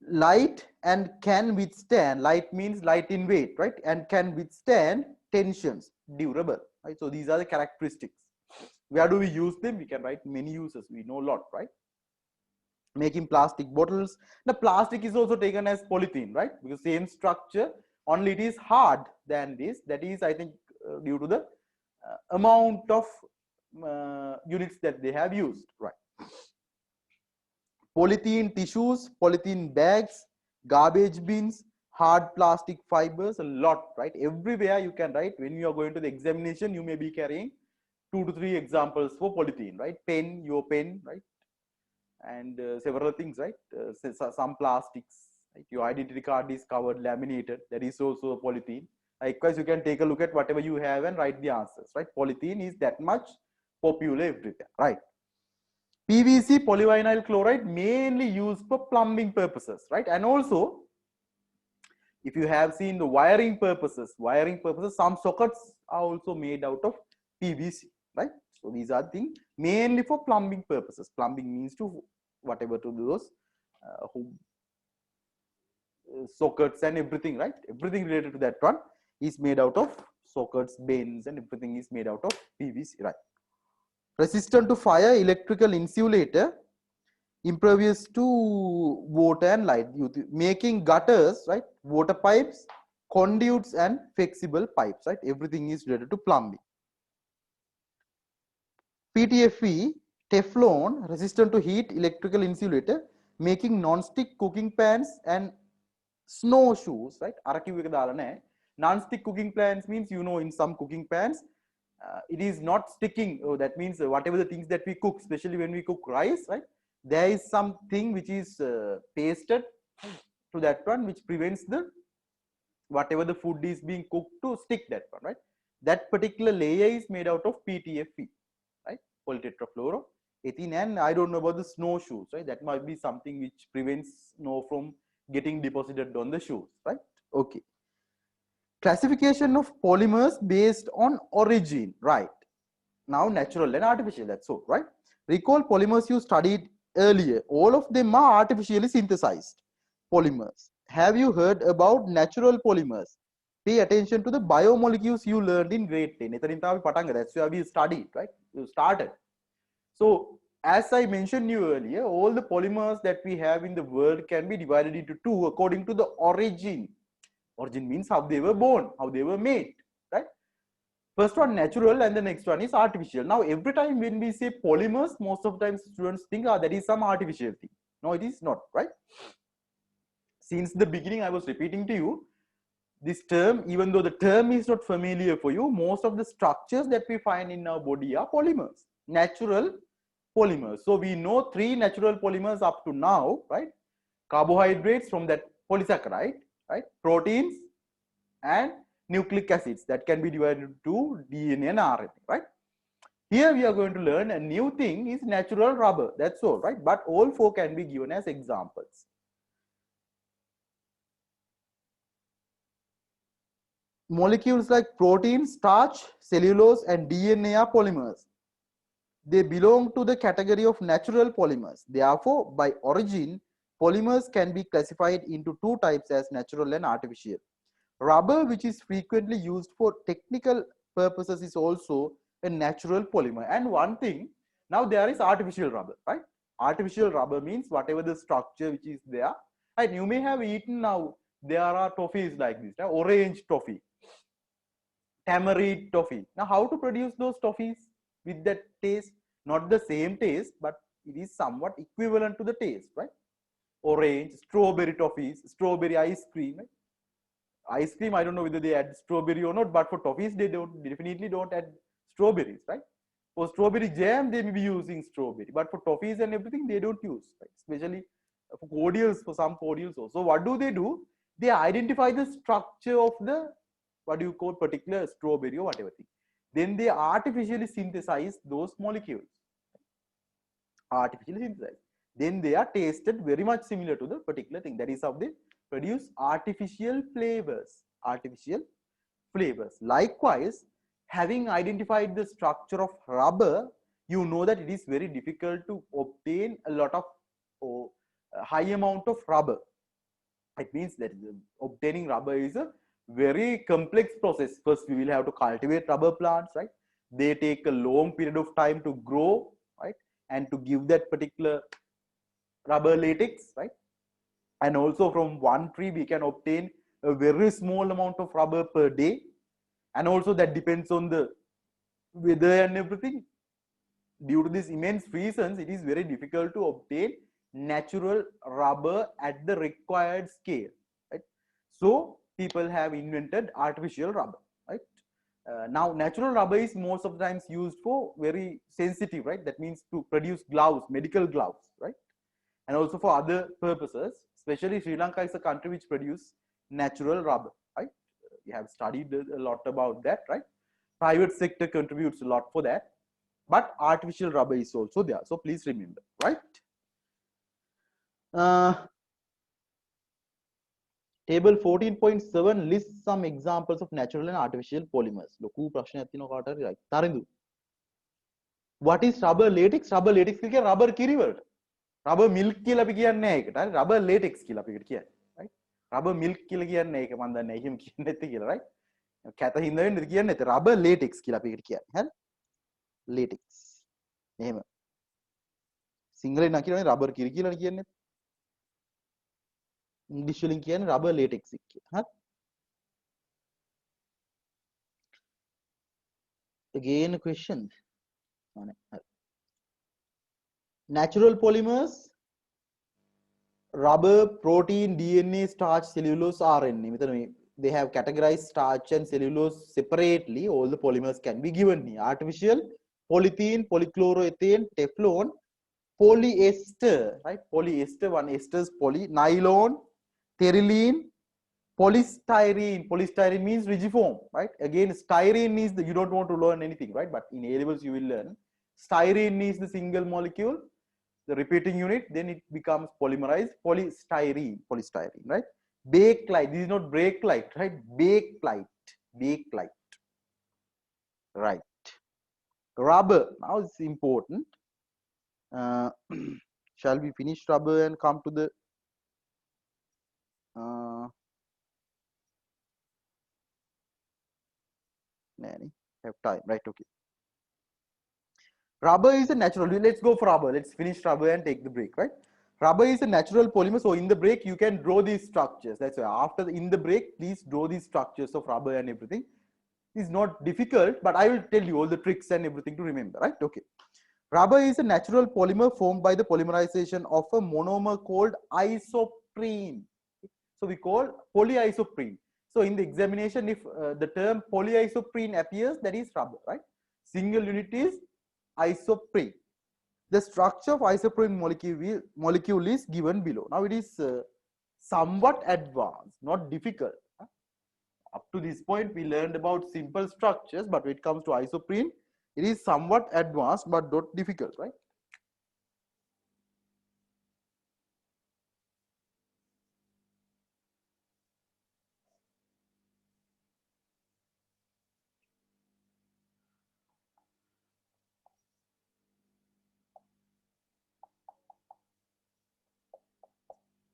Light and can withstand, light means light in weight, right? And can withstand tensions, durable, right? So these are the characteristics. Where do we use them? We can write many uses, we know a lot, right? Making plastic bottles. The plastic is also taken as polythene, right? Because same structure, only it is hard than this. That is, I think, due to the amount of units that they have used, right? Polythene tissues, polythene bags, garbage bins, hard plastic fibers, a lot, right? Everywhere you can write. When you are going to the examination, you may be carrying 2 to 3 examples for polythene, right? Pen, your pen, right? And several things, right? Some plastics, right? Your identity card is covered, laminated, that is also a polythene. Likewise, you can take a look at whatever you have and write the answers, right? Polythene is that much popular everywhere, right? PVC, polyvinyl chloride, mainly used for plumbing purposes, right? And also, if you have seen the wiring purposes, some sockets are also made out of PVC, right? So these are things mainly for plumbing purposes. Plumbing means to whatever to those sockets and everything, right? Everything related to that one is made out of sockets, bends, and everything is made out of PVC, right? Resistant to fire, electrical insulator, impervious to water and light, making gutters, right? Water pipes, conduits, and flexible pipes, right? Everything is related to plumbing. PTFE, Teflon, resistant to heat, electrical insulator, making non-stick cooking pans and snowshoes, right? Non-stick cooking pans means, you know, in some cooking pans, it is not sticking. Oh, that means whatever the things that we cook, especially when we cook rice, right? There is something which is pasted to that one, which prevents the whatever the food is being cooked to stick that one, right? That particular layer is made out of PTFE, right? Polytetrafluoroethylene. And I don't know about the snowshoes, right? That might be something which prevents snow from getting deposited on the shoes, right? Okay. Classification of polymers based on origin, right? Now natural and artificial, that's so, right? Recall polymers you studied earlier. All of them are artificially synthesized polymers. Have you heard about natural polymers? Pay attention to the biomolecules you learned in grade 10. That's where we studied, right? You started. So as I mentioned you earlier, all the polymers that we have in the world can be divided into two according to the origin. Origin means how they were born, how they were made, right? First one natural and the next one is artificial. Now every time when we say polymers, most of the time students think, that is some artificial thing. No, it is not, right? Since the beginning I was repeating to you this term, even though the term is not familiar for you, most of the structures that we find in our body are polymers, natural polymers. So we know 3 natural polymers up to now, right? Carbohydrates from that polysaccharide, right? Proteins and nucleic acids that can be divided into DNA and RNA, right? Here we are going to learn a new thing is natural rubber. That's all, right? But all 4 can be given as examples. Molecules like protein, starch, cellulose, and DNA are polymers. They belong to the category of natural polymers. Therefore, by origin, polymers can be classified into 2 types as natural and artificial. Rubber, which is frequently used for technical purposes, is also a natural polymer. And one thing, now there is artificial rubber, right? Artificial rubber means whatever the structure which is there. And you may have eaten now, there are toffees like this, orange toffee, tamarind toffee. Now, how to produce those toffees with that taste? Not the same taste, but it is somewhat equivalent to the taste, right? Orange, strawberry toffees, strawberry ice cream, right? Ice cream, I don't know whether they add strawberry or not, but for toffees, they definitely don't add strawberries, right? For strawberry jam, they may be using strawberry, but for toffees and everything, they don't use, right? Especially for cordials, for some cordials also. So what do? They identify the structure of the, what do you call, particular strawberry or whatever thing. Then they artificially synthesize those molecules. Artificially synthesize. Then they are tasted very much similar to the particular thing. That is how they produce artificial flavors. Artificial flavors. Likewise, having identified the structure of rubber, you know that it is very difficult to obtain a lot of high amount of rubber. It means that obtaining rubber is a very complex process. First, we will have to cultivate rubber plants, right? They take a long period of time to grow, right? And to give that particular rubber latex, right? And also from one tree, we can obtain a very small amount of rubber per day. And also that depends on the weather and everything. Due to these immense reasons, it is very difficult to obtain natural rubber at the required scale, right? So people have invented artificial rubber, right? Now natural rubber is most of the times used for very sensitive, right? That means to produce gloves, medical gloves, right? And also for other purposes. Especially Sri Lanka is a country which produces natural rubber, right? We have studied a lot about that, right? Private sector contributes a lot for that, but artificial rubber is also there. So please remember, right? Table 14.7 lists some examples of natural and artificial polymers. ලොකු ප්‍රශ්නයක් තියෙනවා කාට හරි right. Tharindu. What is rubber latex? Rubber latex කියන්නේ rubber කිරි වලට. Rubber milk කියලා අපි කියන්නේ නැහැ ඒකට. හරි rubber latex කියලා අපි ඒකට කියන්නේ. Right? Rubber milk කියලා කියන්නේ ඒක මම දන්නේ නැහැ. එහෙම කියන්නේ නැත්තේ කියලා right? කැත හින්දා වෙන්නේ කියන්නේ නැත්තේ. Rubber latex කියලා අපි ඒකට කියන්නේ. හරි? Latex. එහෙම. සිංහලෙන් නම් කියන්නේ rubber කිරි කියලා කියන්නේ. English වලින් කියන්නේ rubber latex කියලා. හරි? Again a question. Natural polymers, rubber, protein, DNA, starch, cellulose, RNA. They have categorized starch and cellulose separately. All the polymers can be given here. Artificial, polythene, polychloroethane, Teflon, polyester, right? Polyester, one esters, poly, nylon, terylene, polystyrene. Polystyrene means rigiform, right? Again, styrene is you don't want to learn anything, right? But in A levels you will learn. Styrene is the single molecule, the repeating unit, then it becomes polymerized. Polystyrene, right? Bakelite, this is not brake light, right? Bakelite, right? Rubber, now it's important. Shall we finish rubber and come to the have time, right? Okay. Rubber is a natural. Let's go for rubber. Let's finish rubber and take the break, right? Rubber is a natural polymer. So in the break, you can draw these structures. That's why after in the break, please draw these structures of rubber and everything. It's not difficult, but I will tell you all the tricks and everything to remember, right? Okay. Rubber is a natural polymer formed by the polymerization of a monomer called isoprene. So we call polyisoprene. So in the examination, if the term polyisoprene appears, that is rubber, right? Single unit is isoprene. The structure of isoprene molecule is given below. Now it is somewhat advanced, not difficult. Up to this point, we learned about simple structures, but when it comes to isoprene, it is somewhat advanced, but not difficult, right?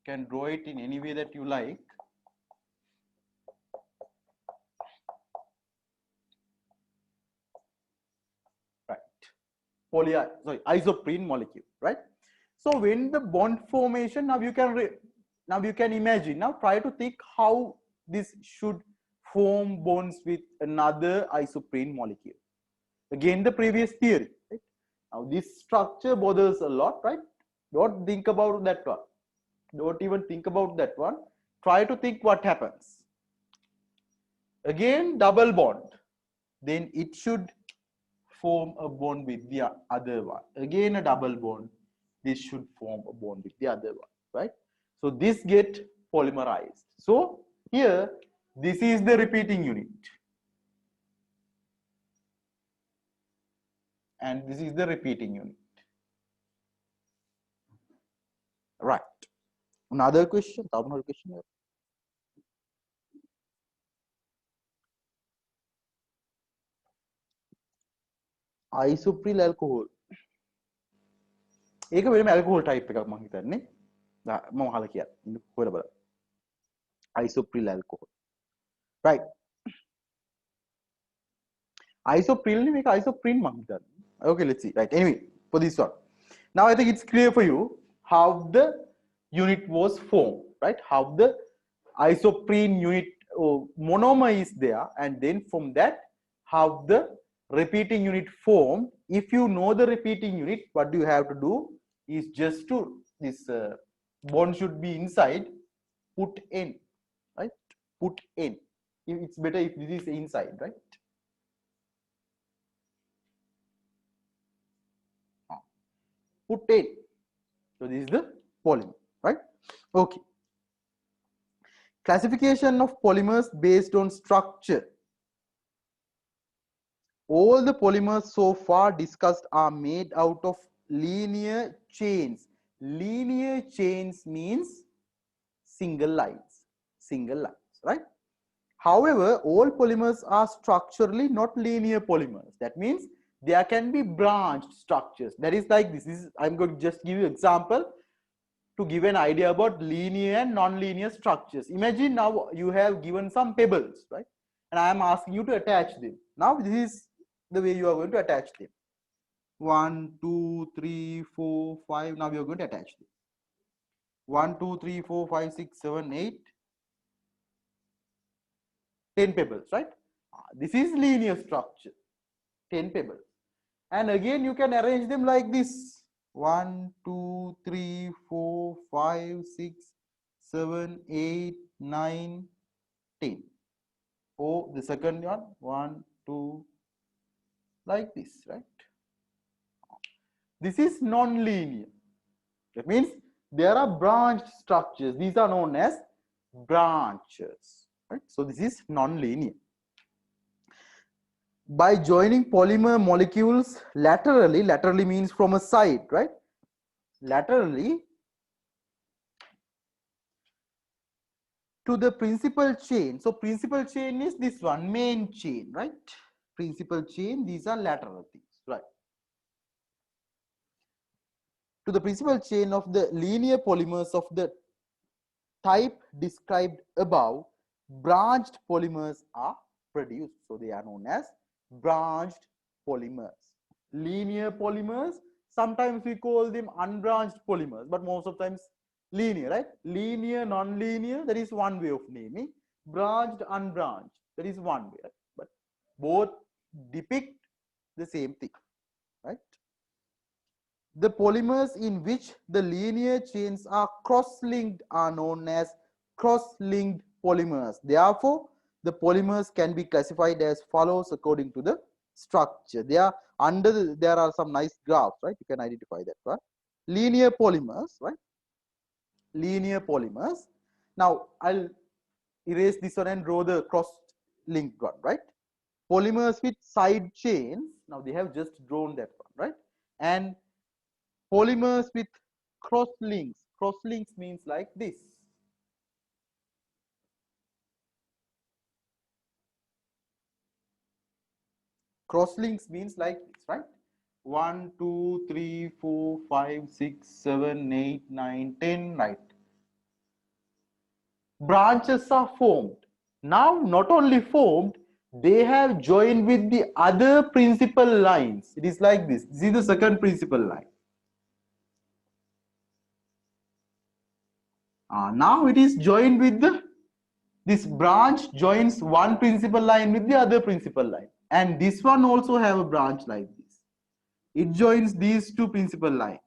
You can draw it in any way that you like. Isoprene molecule, right? So when the bond formation, now you can imagine. Now try to think how this should form bonds with another isoprene molecule. Again, the previous theory. Right? Now this structure bothers a lot, right? Don't think about that one. Don't even think about that one. Try to think what happens. Again, double bond. Then it should form a bond with the other one. Again a double bond. This should form a bond with the other one, right? So this get polymerized. So here, this is the repeating unit. And this is the repeating unit. Right. Another question. Another question here. Isoprene alcohol. ඒක වෙනම alcohol type එකක් මම හිතන්නේ. මම අහලා කියලා. හොයලා බලන්න. Isoprene alcohol. Right. Isoprene මේක isoprene මම හිතන්නේ. Okay, let's see. Right. Anyway, for this one. Now I think it's clear for you how the unit was formed, right? How the isoprene unit monomer is there, and then from that, how the repeating unit formed. If you know the repeating unit, what you have to do is just to this bond should be inside, put n, right? Put n. It's better if this is inside, right? Put n. So this is the polymer, right? Okay. Classification of polymers based on structure. All the polymers so far discussed are made out of linear chains. Linear chains means single lines, right? However, all polymers are structurally not linear polymers. That means there can be branched structures. That is like this. I'm going to just give you an example to give an idea about linear and non-linear structures. Imagine now you have given some pebbles, right? And I am asking you to attach them. Now this is the way you are going to attach them. 1, 2, 3, 4, 5. Now you are going to attach them. 1, 2, 3, 4, 5, 6, 7, 8, 10 pebbles, right? This is linear structure. 10 pebbles. And again, you can arrange them like this. 1, 2, 3, 4, 5, 6, 7, 8, 9, 10. Oh, the second one, 1, 2, like this, right? This is non-linear. That means there are branched structures. These are known as branches, right? So this is non-linear. By joining polymer molecules laterally, laterally means from a side, right? Laterally to the principal chain. So principal chain is this one, main chain, right? Principal chain, these are lateral things, right? To the principal chain of the linear polymers of the type described above, branched polymers are produced. So they are known as branched polymers. Linear polymers, sometimes we call them unbranched polymers, but most of times linear, right? Linear, non-linear, that is one way of naming. Branched, unbranched, that is one way, right? But both depict the same thing, right? The polymers in which the linear chains are cross-linked are known as cross-linked polymers. Therefore, the polymers can be classified as follows according to the structure. There are some nice graphs, right? You can identify that, right? Linear polymers, right? Linear polymers. Now I'll erase this one and draw the cross-linked one, right? Polymers with side chains. Now they have just drawn that one, right? And polymers with cross links. Cross links means like this. Cross links means like this, right? 1, 2, 3, 4, 5, 6, 7, 8, 9, 10, right? Branches are formed. Now, not only formed, they have joined with the other principal lines. It is like this. This is the second principal line. Now it is joined with this branch joins one principal line with the other principal line, and this one also have a branch like this. It joins these two principal lines.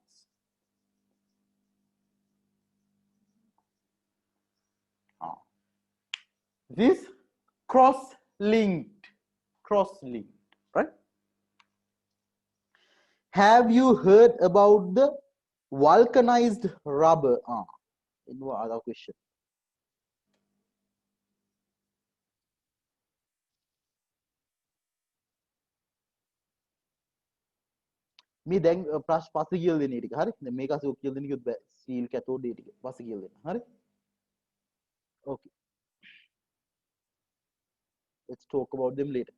This cross-linked, right? Have you heard about the vulcanized rubber? Another question. මේ දැන් පස්සේ කියලා දෙන ටික හරි දැන් මේක අසෝක් කියලා දෙන කිව්වොත් බෑ සීල් කැතෝඩ් ඒ ටික පස්සේ කියලා දෙන්න හරි okay let's talk about them later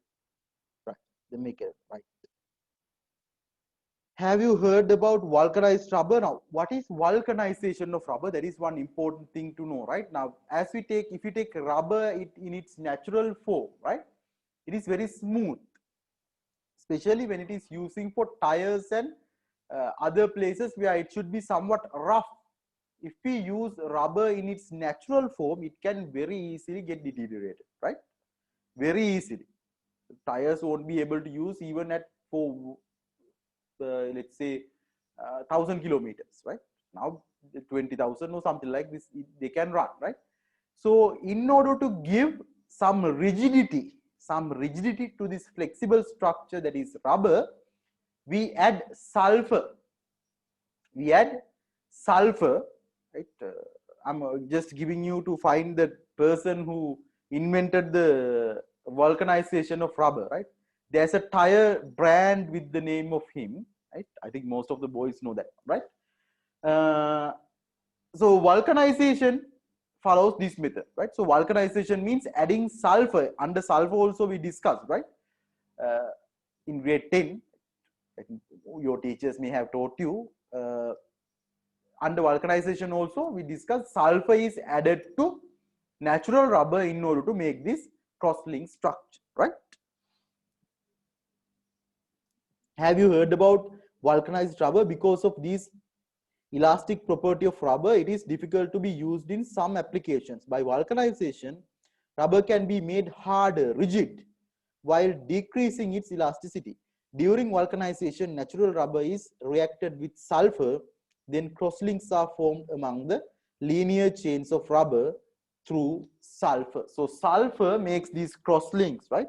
right then make it right. Have you heard about vulcanized rubber? Now what is vulcanization of rubber? That is one important thing to know, right? Now if you take rubber in its natural form, right, it is very smooth, especially when it is using for tires and other places where it should be somewhat rough. If we use rubber in its natural form, it can very easily get deteriorated, right? Very easily. Tires won't be able to use even at for let's say 1,000 kilometers, right? Now 20,000 or something like this, they can run, right? So in order to give some rigidity to this flexible structure that is rubber, we add sulfur. Right? I'm just giving you to find the person who invented the vulcanization of rubber, right? There's a tire brand with the name of him, right? I think most of the boys know that, right? So vulcanization follows this method, right? So vulcanization means adding sulfur. Under sulfur also we discussed, right? In grade 10, your teachers may have taught you. Under vulcanization also we discussed sulfur is added to natural rubber in order to make this cross-link structure, right? Have you heard about vulcanized rubber? Because of this elastic property of rubber, it is difficult to be used in some applications. By vulcanization, rubber can be made harder, rigid, while decreasing its elasticity. During vulcanization, natural rubber is reacted with sulfur, then crosslinks are formed among the linear chains of rubber through sulfur. So sulfur makes these crosslinks, right?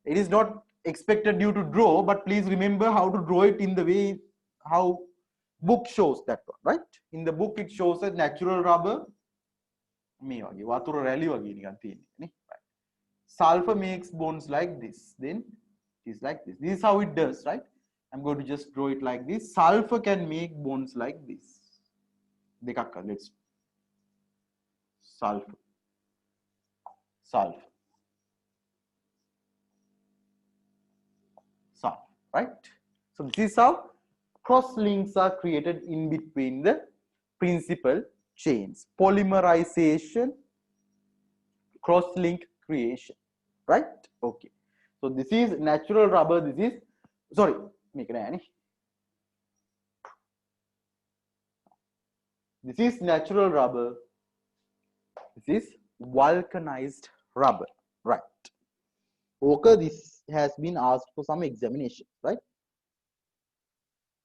It is not expected you to draw, but please remember how to draw it in the way how book shows that one, right? In the book it shows a natural rubber. Sulfur makes bonds like this, then it is like this. This is how it does, right? I'm going to just draw it like this. Sulfur can make bonds like this. Let's sulfur, sulfur, sulfur, right? So this is how cross links are created in between the principal chains. Polymerization, cross link creation, right? Okay. So this is natural rubber. This is sorry, make it. This is natural rubber. This is vulcanized rubber, right? Okay, this has been asked for some examination, right?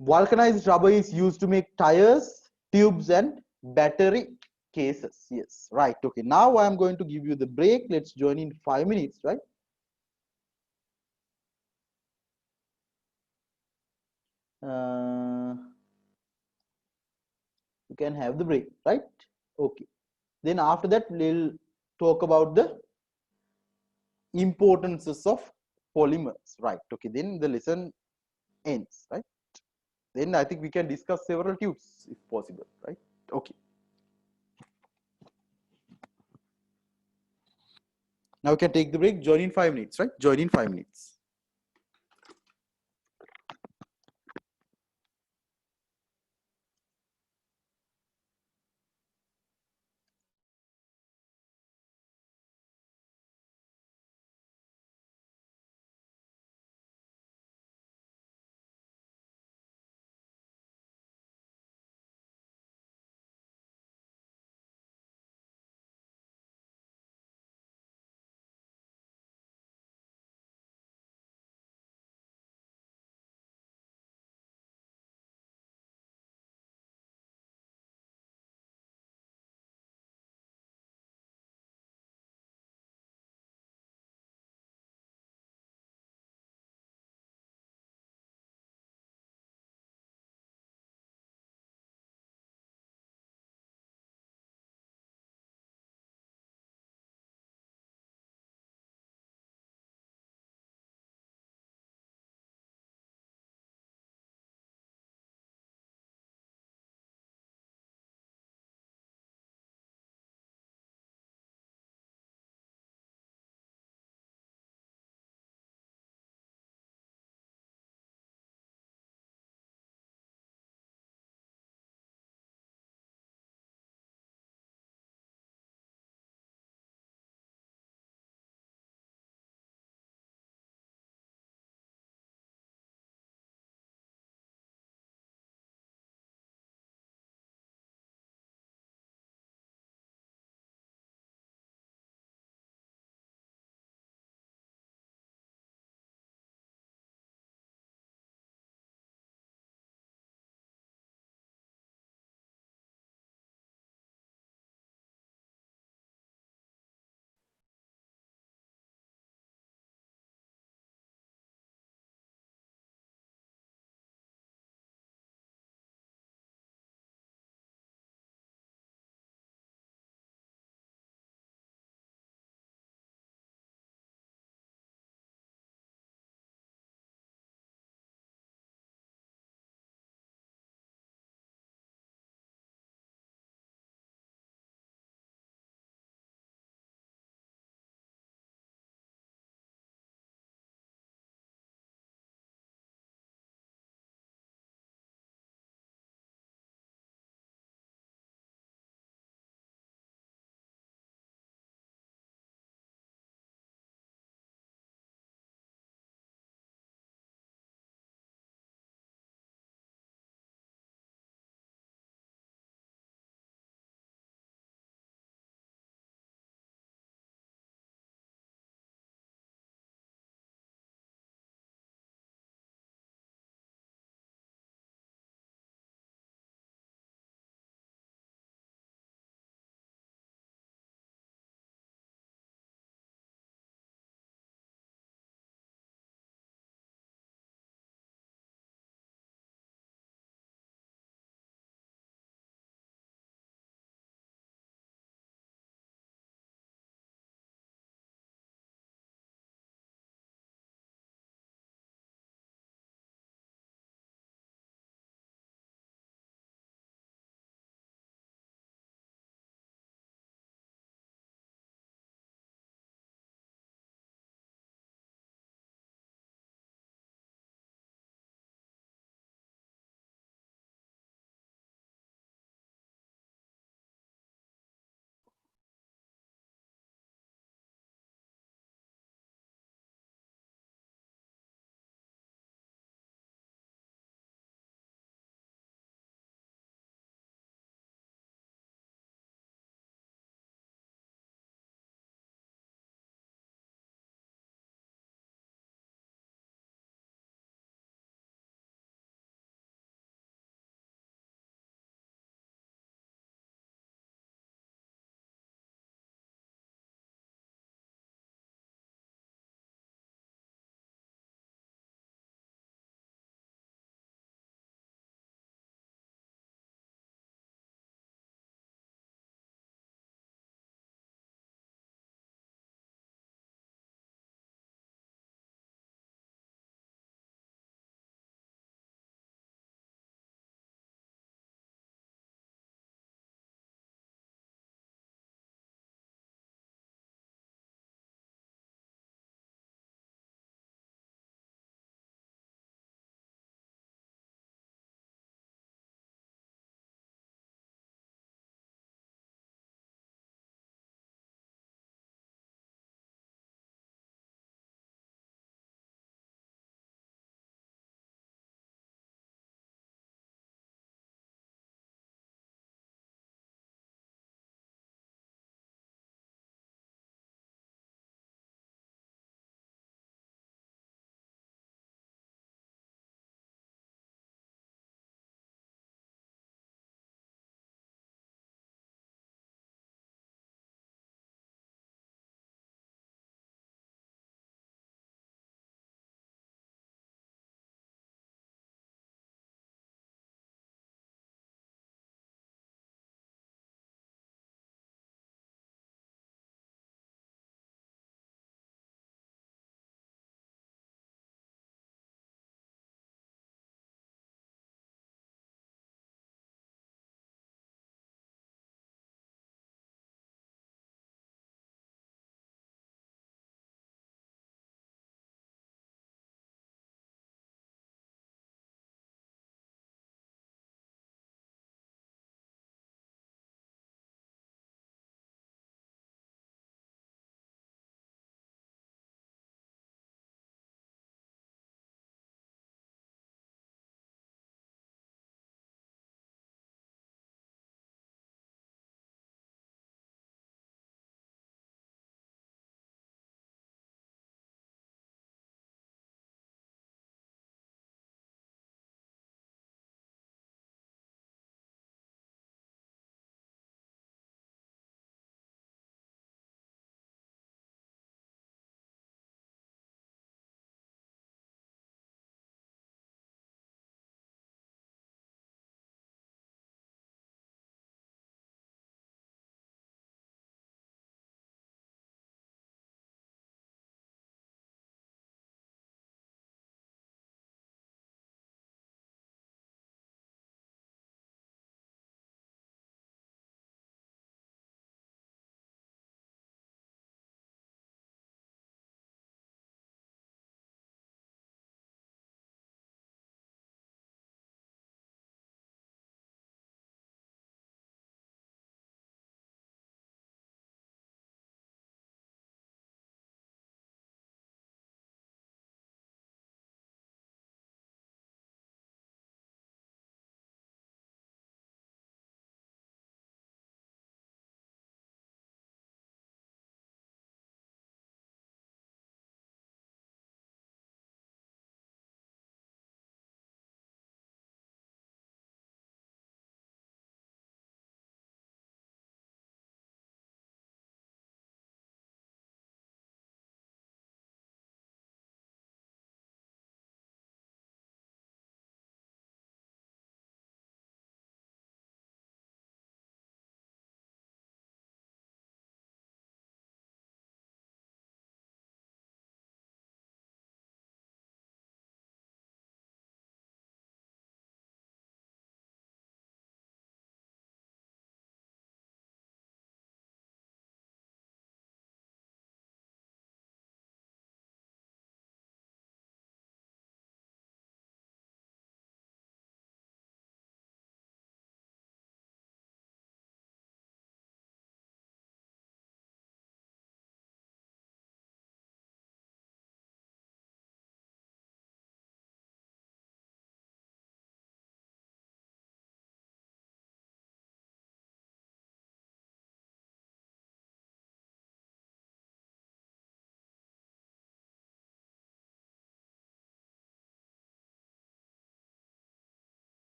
Vulcanized rubber is used to make tires, tubes, and battery cases. Yes, right. Okay, now I am going to give you the break. Let's join in 5 minutes, right? You can have the break, right? Okay. Then after that, we'll talk about the importances of polymers, right? Okay, then the lesson ends, right? Then I think we can discuss several tubes if possible, right? Okay. Now we can take the break, join in 5 minutes, right? Join in 5 minutes.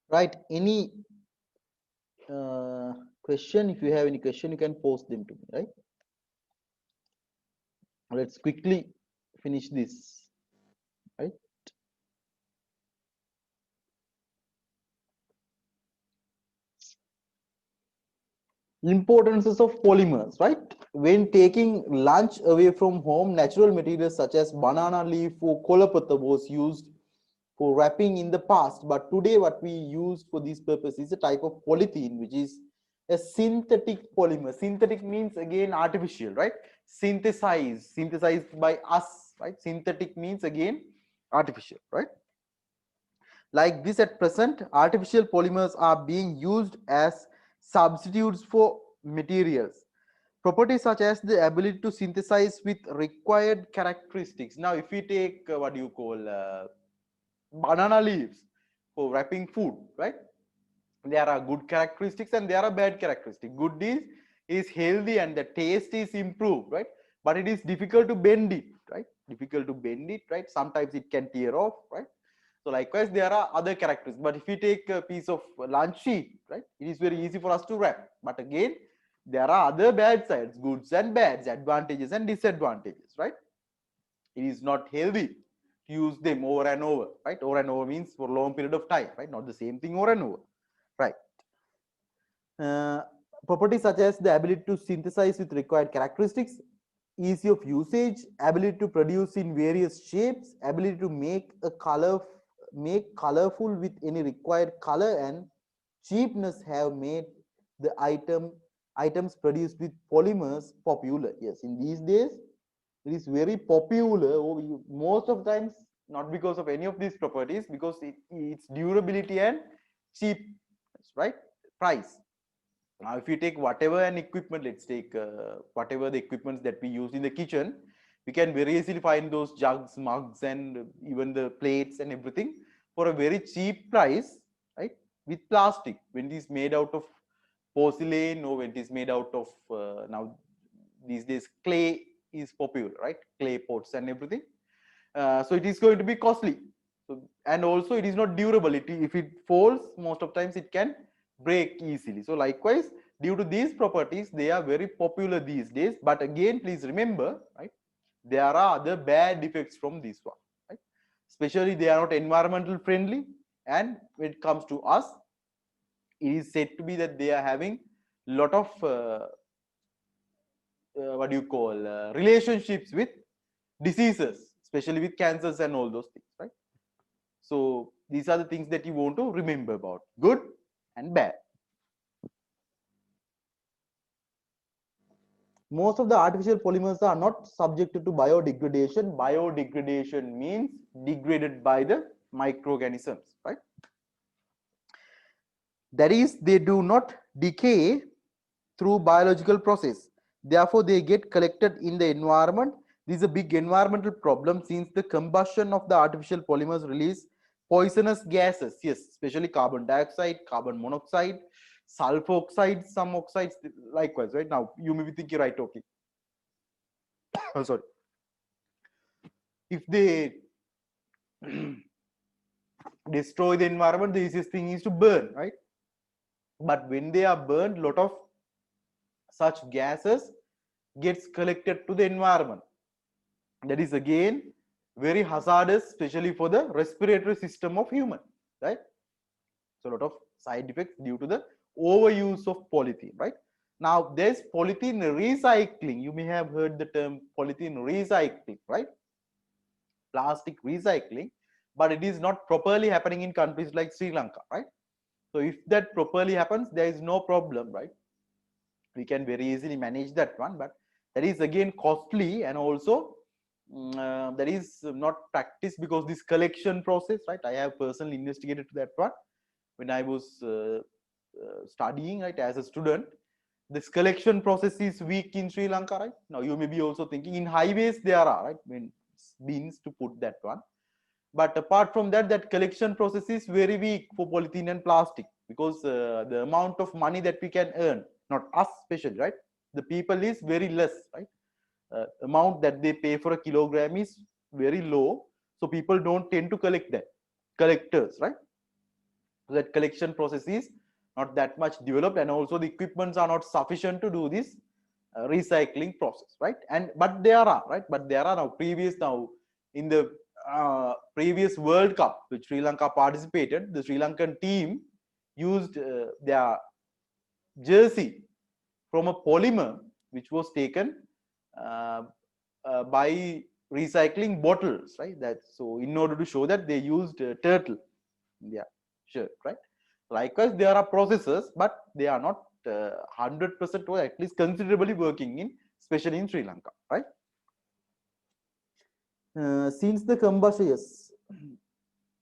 Right, any question? If you have any question, you can post them to me, right? Let's quickly finish this, right? Importances of polymers, right? When taking lunch away from home, natural materials such as banana leaf or kolapata was used for wrapping in the past, but today what we use for this purpose is a type of polythene, which is a synthetic polymer. Synthetic means again artificial, right? Synthesized by us, right? Synthetic means again artificial, right? Like this, at present, artificial polymers are being used as substitutes for materials. Properties such as the ability to synthesize with required characteristics. Now, if we take what do you call banana leaves for wrapping food, right? There are good characteristics and there are bad characteristics. Good is healthy and the taste is improved, right? But it is difficult to bend it, right? Difficult to bend it, right? Sometimes it can tear off, right? So likewise, there are other characters. But if we take a piece of lunch sheet, right, it is very easy for us to wrap. But again, there are other bad sides, goods and bads, advantages and disadvantages, right? It is not healthy to use them over and over, right? Over and over means for a long period of time, right? Not the same thing over and over, right? Uh, Properties such as the ability to synthesize with required characteristics, ease of usage, ability to produce in various shapes, ability to make colorful with any required color, and cheapness have made the items produced with polymers popular. Yes, in these days it is very popular. Most of the times not because of any of these properties, because its durability and cheap, right, price. Now, if you take whatever an equipment, let's take whatever the equipments that we use in the kitchen, we can very easily find those jugs, mugs, and even the plates and everything for a very cheap price, right? With plastic, when it is made out of porcelain or when it is made out of now these days clay is popular, right? Clay pots and everything. So it is going to be costly. So, and also it is not durable. If it falls, most of times it can break easily. So likewise, due to these properties, they are very popular these days. But again, please remember, right? There are other bad effects from this one, right? Especially they are not environmental friendly. And when it comes to us, it is said to be that they are having lot of what do you call relationships with diseases, especially with cancers and all those things, right? So these are the things that you want to remember about, good and bad. Most of the artificial polymers are not subjected to biodegradation. Biodegradation means degraded by the microorganisms, right? That is, they do not decay through biological process. Therefore, they get collected in the environment. This is a big environmental problem since the combustion of the artificial polymers release poisonous gases. Yes, especially carbon dioxide, carbon monoxide, sulfur oxides, some oxides likewise, right? Now, you may be thinking, right, okay. Oh, sorry. If they destroy the environment, the easiest thing is to burn, right? But when they are burned, lot of such gases gets collected to the environment. That is again very hazardous, especially for the respiratory system of human, right? So a lot of side effects due to the overuse of polythene, right? Now there's polythene recycling. You may have heard the term polythene recycling, right? Plastic recycling, but it is not properly happening in countries like Sri Lanka, right? So if that properly happens, there is no problem, right? We can very easily manage that one, but that is again costly, and also that is not practiced because this collection process, right? I have personally investigated that one when I was studying, right, as a student. This collection process is weak in Sri Lanka, right? Now you may be also thinking in highways there are, right, when bins to put that one. But apart from that, that collection process is very weak for polythene and plastic, because the amount of money that we can earn, not us especially, right, the people is very less, right? Amount that they pay for a kilogram is very low, so people don't tend to collect that, collectors, right? that collection process is not that much developed, and also the equipments are not sufficient to do this recycling process, right? And but there are, right, but there are now in the previous World Cup which Sri Lanka participated, the Sri Lankan team used their jersey from a polymer which was taken uh, by recycling bottles, right? That so in order to show that they used turtle, yeah, sure, right? Likewise, there are processes, but they are not 100% or at least considerably working in, especially in Sri Lanka, right? Since the combustion, yes,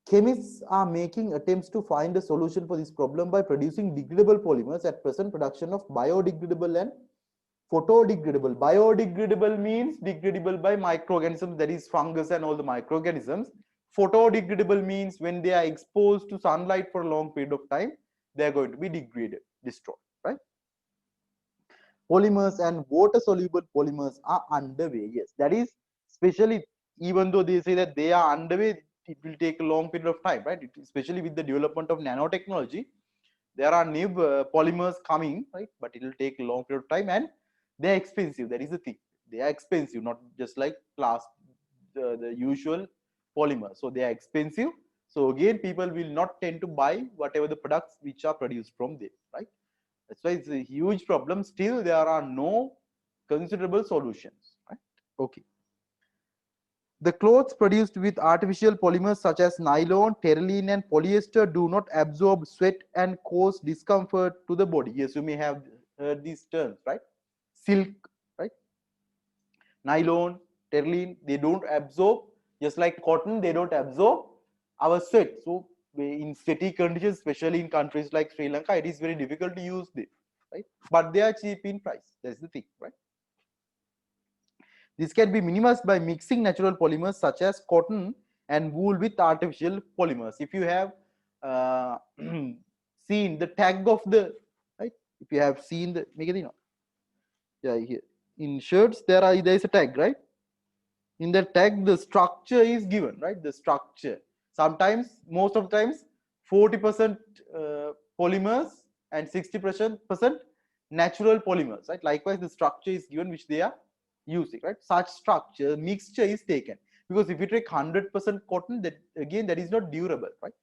chemists are making attempts to find a solution for this problem by producing degradable polymers. At present, production of biodegradable and photodegradable. Biodegradable means degradable by microorganisms, that is fungus and all the microorganisms. Photodegradable means when they are exposed to sunlight for a long period of time, they are going to be degraded, destroyed, right? Polymers and water soluble polymers are underway. Yes, that is, especially even though they say that they are underway, it will take a long period of time, right? Especially with the development of nanotechnology, there are new polymers coming, right? But it will take a long period of time, and they're expensive. That is the thing. They are expensive, not just like the usual polymer. So they are expensive. So again, people will not tend to buy whatever the products which are produced from them, right? That's why it's a huge problem. Still, there are no considerable solutions, right? Okay. The clothes produced with artificial polymers such as nylon, terylene, and polyester do not absorb sweat and cause discomfort to the body. Yes, you may have heard these terms, right? Silk, right? Nylon, terylene, they don't absorb, just like cotton, they don't absorb our sweat. So, in sweaty conditions, especially in countries like Sri Lanka, it is very difficult to use them, right? But they are cheap in price. That's the thing, right? This can be minimized by mixing natural polymers such as cotton and wool with artificial polymers. If you have uh, seen the tag of the, right, if you have seen the, yeah, here in shirts there is a tag, right? In the tag the structure is given, right? The structure, sometimes, most of the times, 40% polymers and 60% natural polymers, right? Likewise, the structure is given which they are using, right? Such structure mixture is taken, because if you take 100% cotton, that again, that is not durable, right?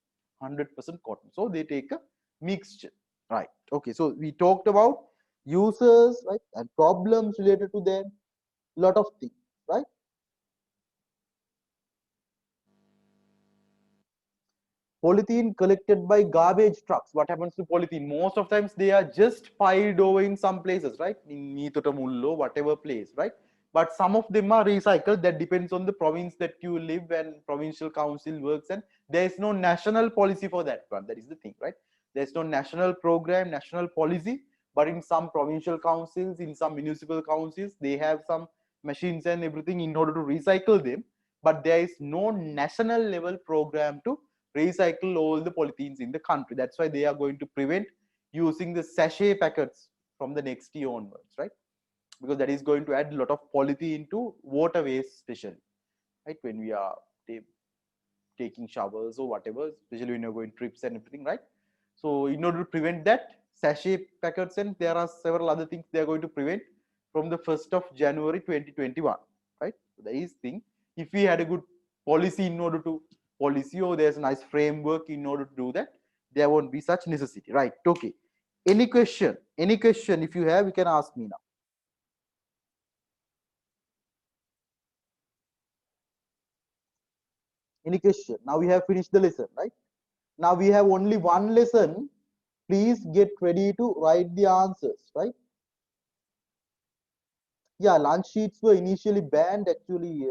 100% cotton, so they take a mixture, right? Okay, so we talked about users, right, and problems related to them, lot of things, right? Polythene collected by garbage trucks. What happens to polythene? Most of times they are just piled over in some places, right? In Nitotamullo, whatever place, right? But some of them are recycled. That depends on the province that you live and provincial council works, and there is no national policy for that one. That is the thing, right? There's no national program, national policy, but in some provincial councils, in some municipal councils, they have some machines and everything in order to recycle them. But there is no national level program to recycle all the polythenes in the country. That's why they are going to prevent using the sachet packets from the next year onwards, right? Because that is going to add a lot of polythene to waterways, especially, right? When we are taking showers or whatever, especially when you're going trips and everything, right? So, in order to prevent that, sachet packets, and there are several other things they are going to prevent from the 1st of January 2021, right? So, that is thing. If we had a good policy in order to policy, or there's a nice framework in order to do that, there won't be such necessity, right? Okay. Any question? Any question? If you have, you can ask me now. Any question? Now we have finished the lesson, right? Now we have only one lesson. Please get ready to write the answers, right? Yeah, lunch sheets were initially banned, actually,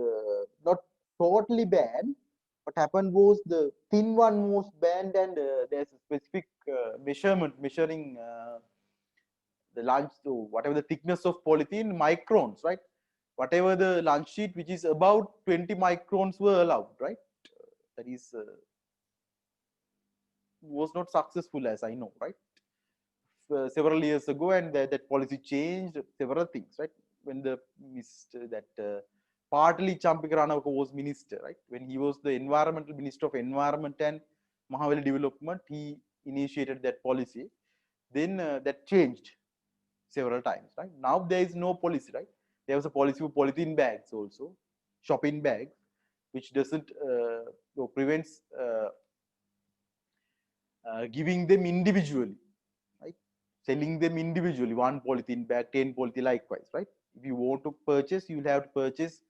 not totally banned. What happened was the thin one was banned, and there's a specific measurement measuring the lunch, so whatever the thickness of polythene, microns, right? Whatever the lunch sheet which is about 20 microns were allowed, right? That is was not successful, as I know, right? Several years ago, and that policy changed several things, right? When the minister that partly Champika Ranawaka was minister, right? When he was the environmental minister of environment and Mahavali development, he initiated that policy, then that changed several times, right? Now there is no policy, right? There was a policy for polythene bags also, shopping bags, which doesn't prevents giving them individually, right? Selling them individually, one polythene bag, 10 polythene likewise, right? If you want to purchase, you will have to purchase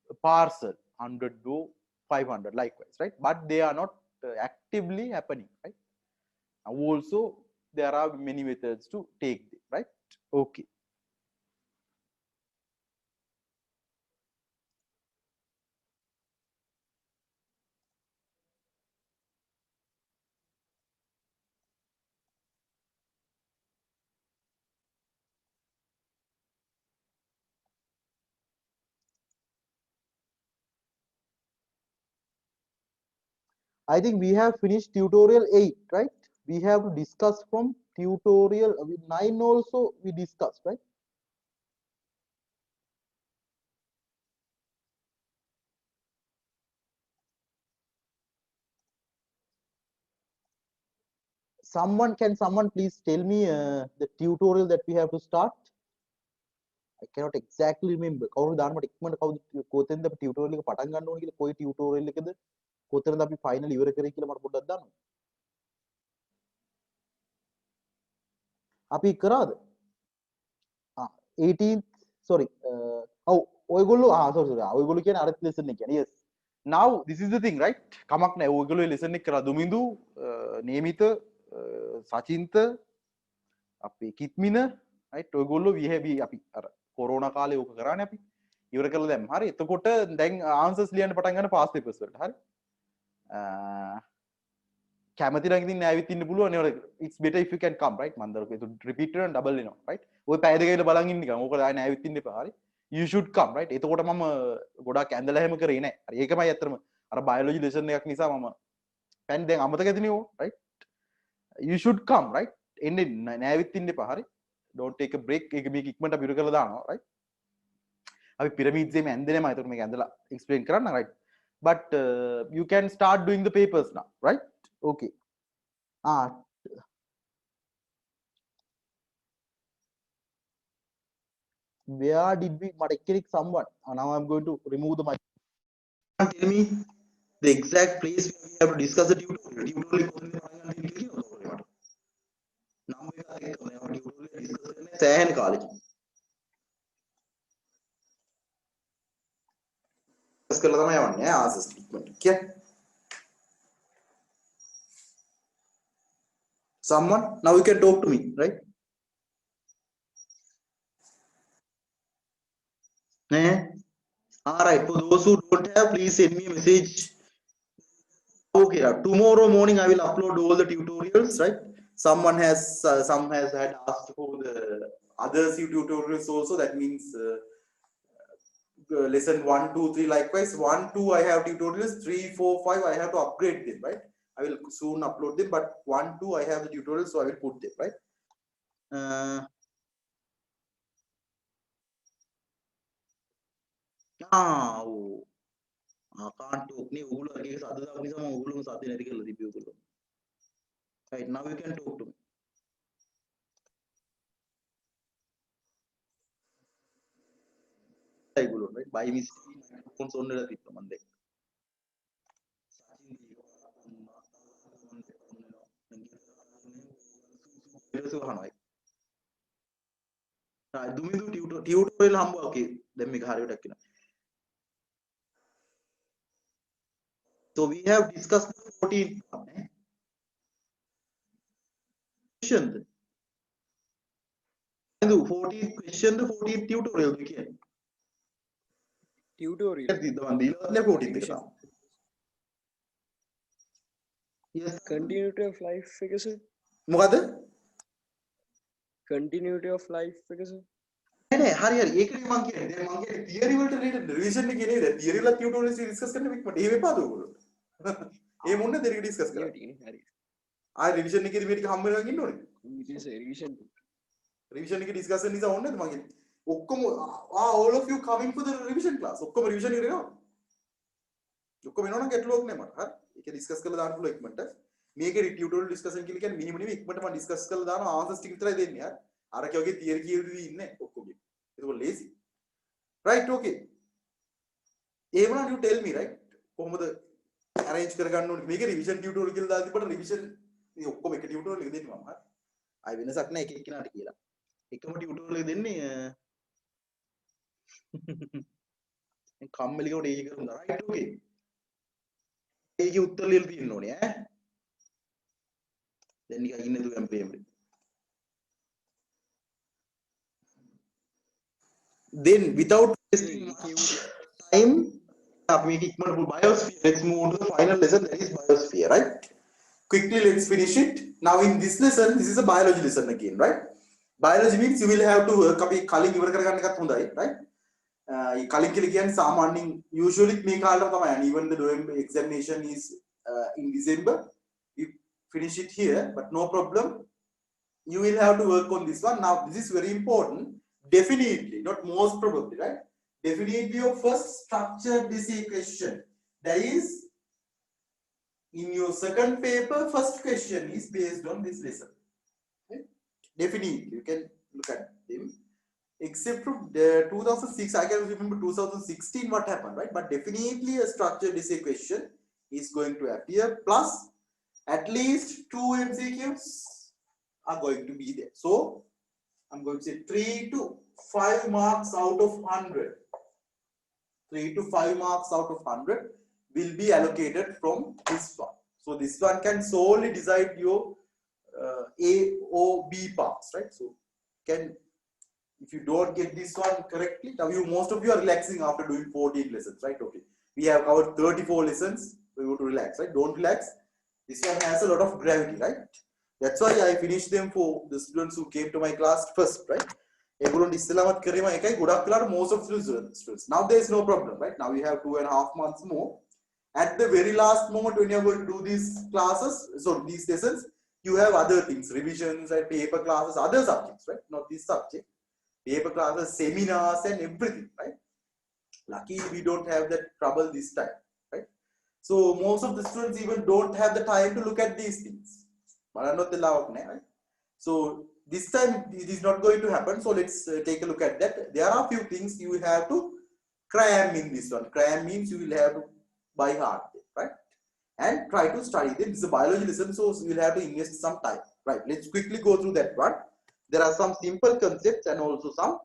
a parcel, 100 to 500 likewise, right? But they are not actively happening, right? Now also there are many methods to take them, right? Okay. I think we have finished tutorial 8, right? We have to discuss from tutorial 9 also we discussed, right? Someone please tell me the tutorial that we have to start? I cannot exactly remember. කවුරු දාන්න මට ඉක්මනට කවුද කොතෙන්ද අපි tutorial එක පටන් ගන්න ඕනේ කියලා කොයි tutorial එකද කොතනද අපි final ඉවර කරේ කියලා මට පොඩ්ඩක් දාන්න. අපි කරාද? 18th sorry ඔව් ඔයගොල්ලෝ sorry ඔයගොල්ලෝ කියන්නේ අර lesson එක කියන්නේ yes. Now this is the thing, right? කමක් නැහැ ඔයගොල්ලෝ lesson එක කරා දුමින්දු නියමිත සචින්ත අපි කිත්මින right ඔයගොල්ලෝ විහෙවි අපි අර කොරෝනා කාලේ ඕක කරානේ අපි ඉවර කරලා දැම්ම. හරි. එතකොට දැන් answers ලියන්න පටන් ගන්න past papers වලට. හරි. කැමති නම් ඉතින් නෑවිත් ඉන්න පුළුවන්. it's better if you can come, right? මම දරක ඒක repeat කරන double වෙනවා, right? ඔය පැය දෙක ඉඳලා බලන් ඉන්න නිකන්. ඕක ආයෙ නෑවිත් ඉන්න එපා. හරි. You should come, right? එතකොට මම ගොඩාක් ඇඳලා හැම කරේ නෑ. හරි. ඒකමයි ඇත්තටම අර biology lesson එකක් නිසා මම පැන් දැන් අමතක ඇතිනේ ඕ, right? You should come, right? එන්නේ නෑවිත් ඉන්න එපා. හරි. Don't take a break. ඒක මේක ඉක්මනට අපි ඉවර කරලා දානවා, right? අපි pyramids එකේ ඇඳේ නෑ මම ඒකට මේක ඇඳලා explain කරන්න, right? But you can start doing the papers now, right? Okay. Where did we click someone? Now I'm going to remove the mic. Tell me the exact place where we have to discuss the tutorial. college. Someone now you can talk to me, right? All right, for those who don't have, please send me a message. Okay, tomorrow morning I will upload all the tutorials, right? Some has had asked for the other tutorials also. That means lesson 1, 2, 3 likewise. 1, 2 I have tutorials. 3, 4, 5 I have to upgrade them, right? I will soon upload them, but 1, 2 I have the tutorials, so I will put them, right? can't talk නේ ඕගොල්ලෝ අර එක සද්ද දාපු නිසා මම ඕගොල්ලෝම සද්ද නැති කරලා තිබ්බේ ඕගොල්ලෝ. Right, now you can talk to me. ඒගොල්ලෝ right by mistake phones on වෙලා තිබ්බා මම දැක්කා. දුමින්දු tutorial හම්බ okay දැන් මේක හරියට කියනවා. So we have discussed 14 question. 14 question, the 14 tutorial. Tutorial. Yes. Continuity of life figures. මොකද? Continuity of life figures. නෑ හරි ඒකනේ මම කියන්නේ. දැන් මම කියන්නේ theory වලට related revision එකේ නේද? theory වල tutorials discuss කරන්න මේක මට එහෙම එපාද ඔයගොල්ලෝ? ඒ මොන්නේ දෙක discuss කරන්නේ. හරි. revision එකේදී මේ ටික හම්බ වෙලා ඉන්න ඕනේ. revision එකේ discussion නිසා ඕනේ නැද්ද මම කියන්නේ. ඔක්කොම all of you coming for the revision class. ඔක්කොම revision කරනවා. ඔක්කොම එනවනම් ගැටලුවක් නෑ මට. හරි. ඒක ඩිස්කස් කරලා දාන්න පුළුවන් ඉක්මනට. මේකේ ටියුටෝරියල් ඩිස්කෂන් කියලා කියන්නේ මෙහෙම නෙමෙයි ඉක්මනට මම ඩිස්කස් කරලා දානවා ආන්සර්ස් ටික විතරයි දෙන්නේ යාර. අරක වගේ තියරි කියවිදී ඉන්නේ ඔක්කොගේ. ඒක ලේසි. right okay. ඒ වුණා you tell me right. කොහොමද arrange කරගන්න ඕනේ මේකේ රිවිෂන් ටියුටෝරියල් කියලා දාලා තිබ්බට රිවිෂන් මේ ඔක්කොම එක ටියුටෝරියල් එක දෙන්නේ මම. හරි. ආයි වෙනසක් නැහැ එක එක්කෙනාට කියලා. එකම ටියුටෝරියල් එක දෙන්නේ කම්මැලිකමට ඒක කරුණා right okay. ඒකේ උත්තර ලියලා තියෙන්න ඕනේ ඈ. දැන් නිකන් ඉන්නේ දු කැම්පේන් එකේ. Then without wasting time අපි මේක ඉක්මනට biosphere let's move on to the final lesson that is biosphere right. Quickly let's finish it. Now in this lesson this is a biology lesson again right. Biology means you will have to work අපි කලින් ඉවර කරගන්න එකත් හොඳයි right. ඒ කලින් කියලා කියන්නේ සාමාන්‍යයෙන් usually මේ කාලේ තමයි and even the November examination is in December you finish it here but no problem you will have to work on this one. Now this is very important, definitely not most probably right, definitely your first structured essay question that is in your second paper first question is based on this lesson right? Definitely you can look at them. Except from 2006, I can remember 2016 what happened, right? But definitely a structured essay question is going to appear. Plus, at least 2 MCQs are going to be there. So, I'm going to say 3 to 5 marks out of 100. 3 to 5 marks out of 100 will be allocated from this one. So, this one can solely decide your A or B parts, right? So, can if you don't get this one correctly, now most of you are relaxing after doing 14 lessons, right? Okay, we have covered 34 lessons. We go to relax, right? Don't relax. This one has a lot of gravity, right? That's why I finished them for the students who came to my class first, right? Most of the students. Now there is no problem, right? Now we have 2.5 months more. At the very last moment when you are going to do these classes, so these lessons, you have other things, revisions, right? Paper classes, other subjects, right? Not this subject. Paper classes, seminars and everything, right? Lucky we don't have that trouble this time, right? So most of the students even don't have the time to look at these things. Right? So this time it is not going to happen. So let's take a look at that. There are a few things you will have to cram in this one. Cram means you will have to by heart, right? And try to study them. This is a biology lesson, so you will have to invest some time, right? Let's quickly go through that one. There are some simple concepts and also some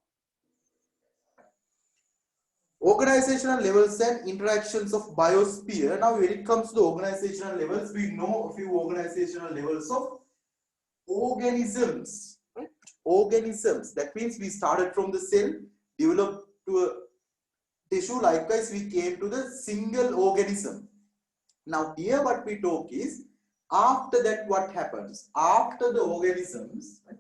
organizational levels and interactions of biosphere. Now when it comes to organizational levels, we know a few organizational levels of organisms, right? Organisms, that means we started from the cell, developed to a tissue, likewise we came to the single organism. Now here what we talk is, after that what happens? After the organisms, right?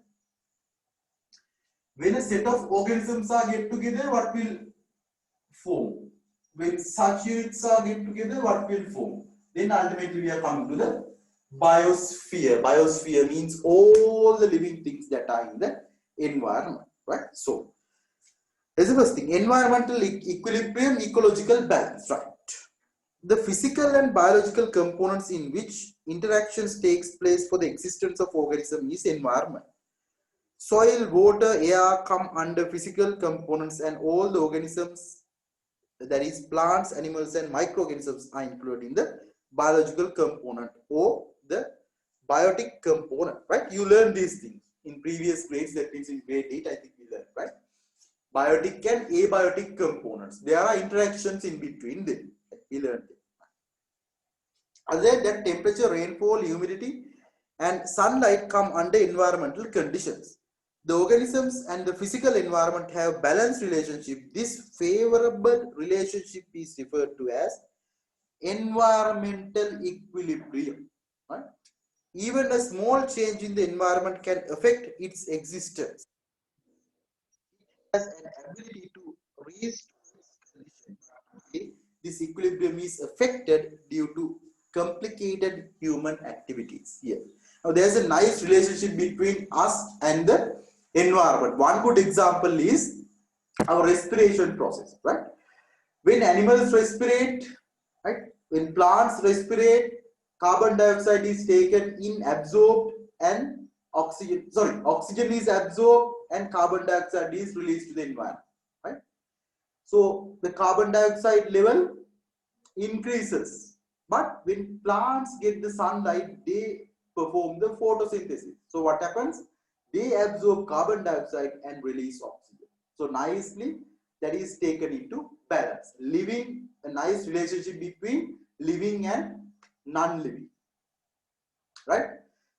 When a set of organisms are get together, what will form? When such units are get together, what will form? Then ultimately we are coming to the biosphere. Biosphere means all the living things that are in the environment, right? So, that's the first thing. Environmental equilibrium, ecological balance, right? The physical and biological components in which interactions takes place for the existence of organism is environment. Soil, water, air come under physical components and all the organisms, that is plants, animals and microorganisms are included in the biological component or the biotic component, right? You learn these things in previous grades, that means in grade 8 I think we learned, right? Biotic and abiotic components. There are interactions in between them. We learned them. Other than that, temperature, rainfall, humidity and sunlight come under environmental conditions. The organisms and the physical environment have balanced relationship. This favorable relationship is referred to as environmental equilibrium. Right? Even a small change in the environment can affect its existence. It has an ability to restore its condition. Okay? This equilibrium is affected due to complicated human activities here. Now there's a nice relationship between us and the environment. One good example is our respiration process, right? When animals respirate, right? When plants respirate, carbon dioxide is taken in, absorbed, and oxygen is absorbed and carbon dioxide is released to the environment, right? So the carbon dioxide level increases, but when plants get the sunlight, they perform the photosynthesis. So what happens? They absorb carbon dioxide and release oxygen. So nicely, that is taken into balance. Living, a nice relationship between living and non-living, right?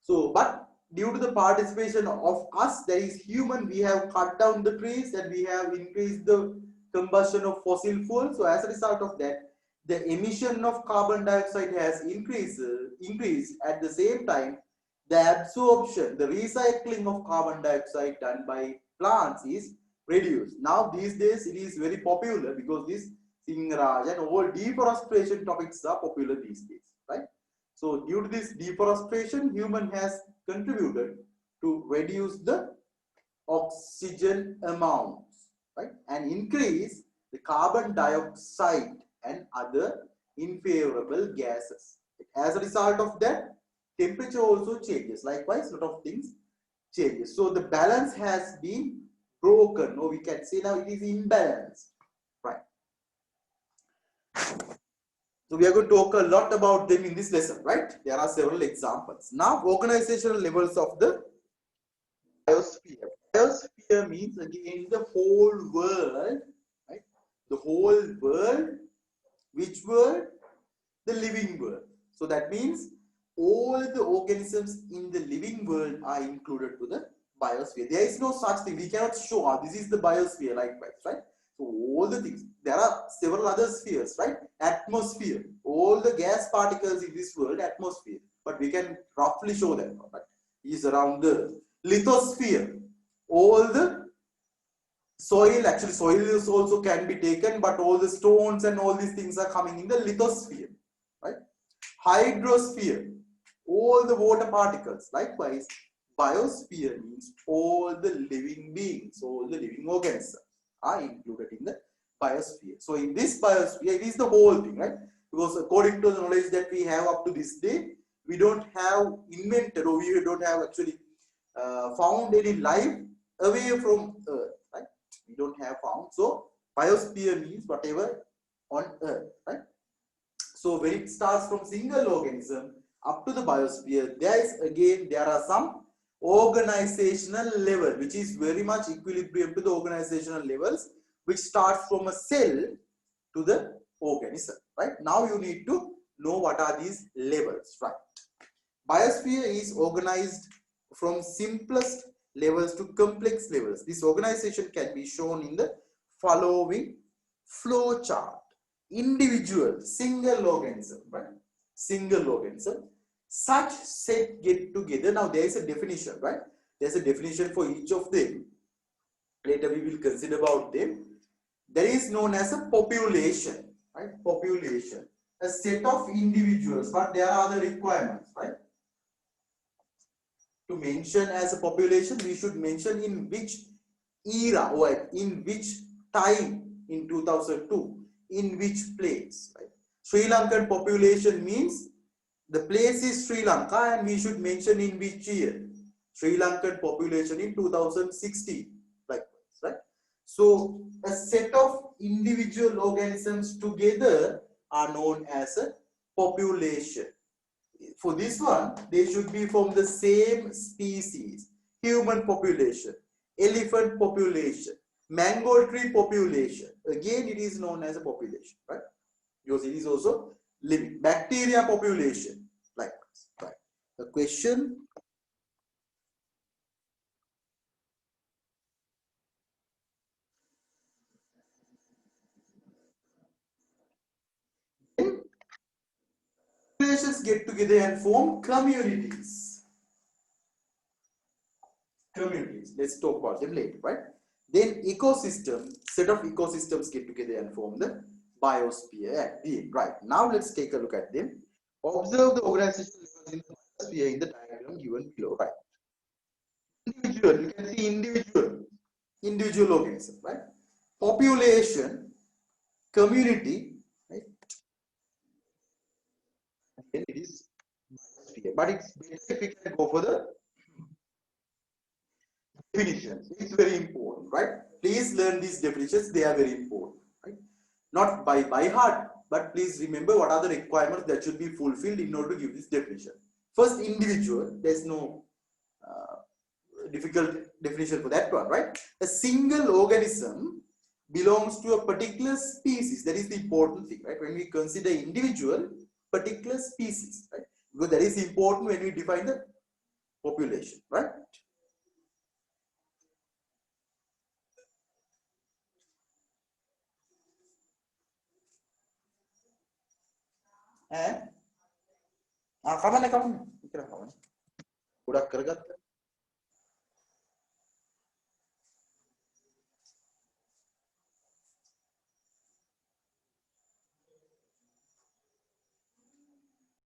So, but due to the participation of us, that is human, we have cut down the trees and we have increased the combustion of fossil fuels. So as a result of that, the emission of carbon dioxide has increased. At the same time, the absorption, the recycling of carbon dioxide done by plants is reduced. Now these days it is very popular because this Singaraj and all deforestation topics are popular these days, right? So due to this deforestation, human has contributed to reduce the oxygen amounts, right, and increase the carbon dioxide and other unfavorable gases. As a result of that, temperature also changes. Likewise, a lot of things changes. So the balance has been broken, or we can say now it is imbalanced, right? So we are going to talk a lot about them in this lesson, right? There are several examples. Now, organizational levels of the biosphere. Biosphere means again the whole world, right? The whole world. Which world? The living world. So that means all the organisms in the living world are included to the biosphere. There is no such thing. We cannot show this is the biosphere likewise, right? So all the things, there are several other spheres, right? Atmosphere, all the gas particles in this world, atmosphere. But we can roughly show that, right? Is around the lithosphere. All the soil, actually soil is also can be taken, but all the stones and all these things are coming in the lithosphere, right? Hydrosphere, all the water particles. Likewise, biosphere means all the living beings, all the living organisms are included in the biosphere. So in this biosphere, it is the whole thing, right? Because according to the knowledge that we have up to this day, we don't have invented, or we don't have actually found any life away from Earth, right? We don't have found. So biosphere means whatever on Earth, right? So when it starts from single organism up to the biosphere, there are some organizational level, which is very much equilibrium to the organizational levels, which starts from a cell to the organism, right? Now you need to know what are these levels, right? Biosphere is organized from simplest levels to complex levels. This organization can be shown in the following flow chart. Individual, single organism, right? Single organism. Such set get together. Now there is a definition, right? There's a definition for each of them. Later we will consider about them. There is known as a population, right? Population. A set of individuals, but there are other requirements, right? To mention as a population, we should mention in which era or in which time in 2002, in which place, right? Sri Lankan population means the place is Sri Lanka and we should mention in which year. Sri Lankan population in 2016, likewise, right? So a set of individual organisms together are known as a population. For this one, they should be from the same species. Human population, elephant population, mango tree population. Again, it is known as a population, right? Because it is also living. Bacteria population, likewise, right? The question. Populations get together and form communities. Communities. Let's talk about them later, right? Then ecosystem, set of ecosystems get together and form the biosphere. Right. Now let's take a look at them. Observe the organizational levels in the biosphere in the diagram given below, right? Individual, you can see individual organism, right? Population, community, right? Then it is but it's better if we can go for the definitions. It's very important, right? Please learn these definitions. They are very important, right? Not by heart, but please remember what are the requirements that should be fulfilled in order to give this definition. First, individual. There's no difficult definition for that one, right? A single organism belongs to a particular species. That is the important thing, right? When we consider individual, particular species, right? Because that is important when we define the population, right? Eh? Kapan ya kapan? Kira kapan? Udah kerja.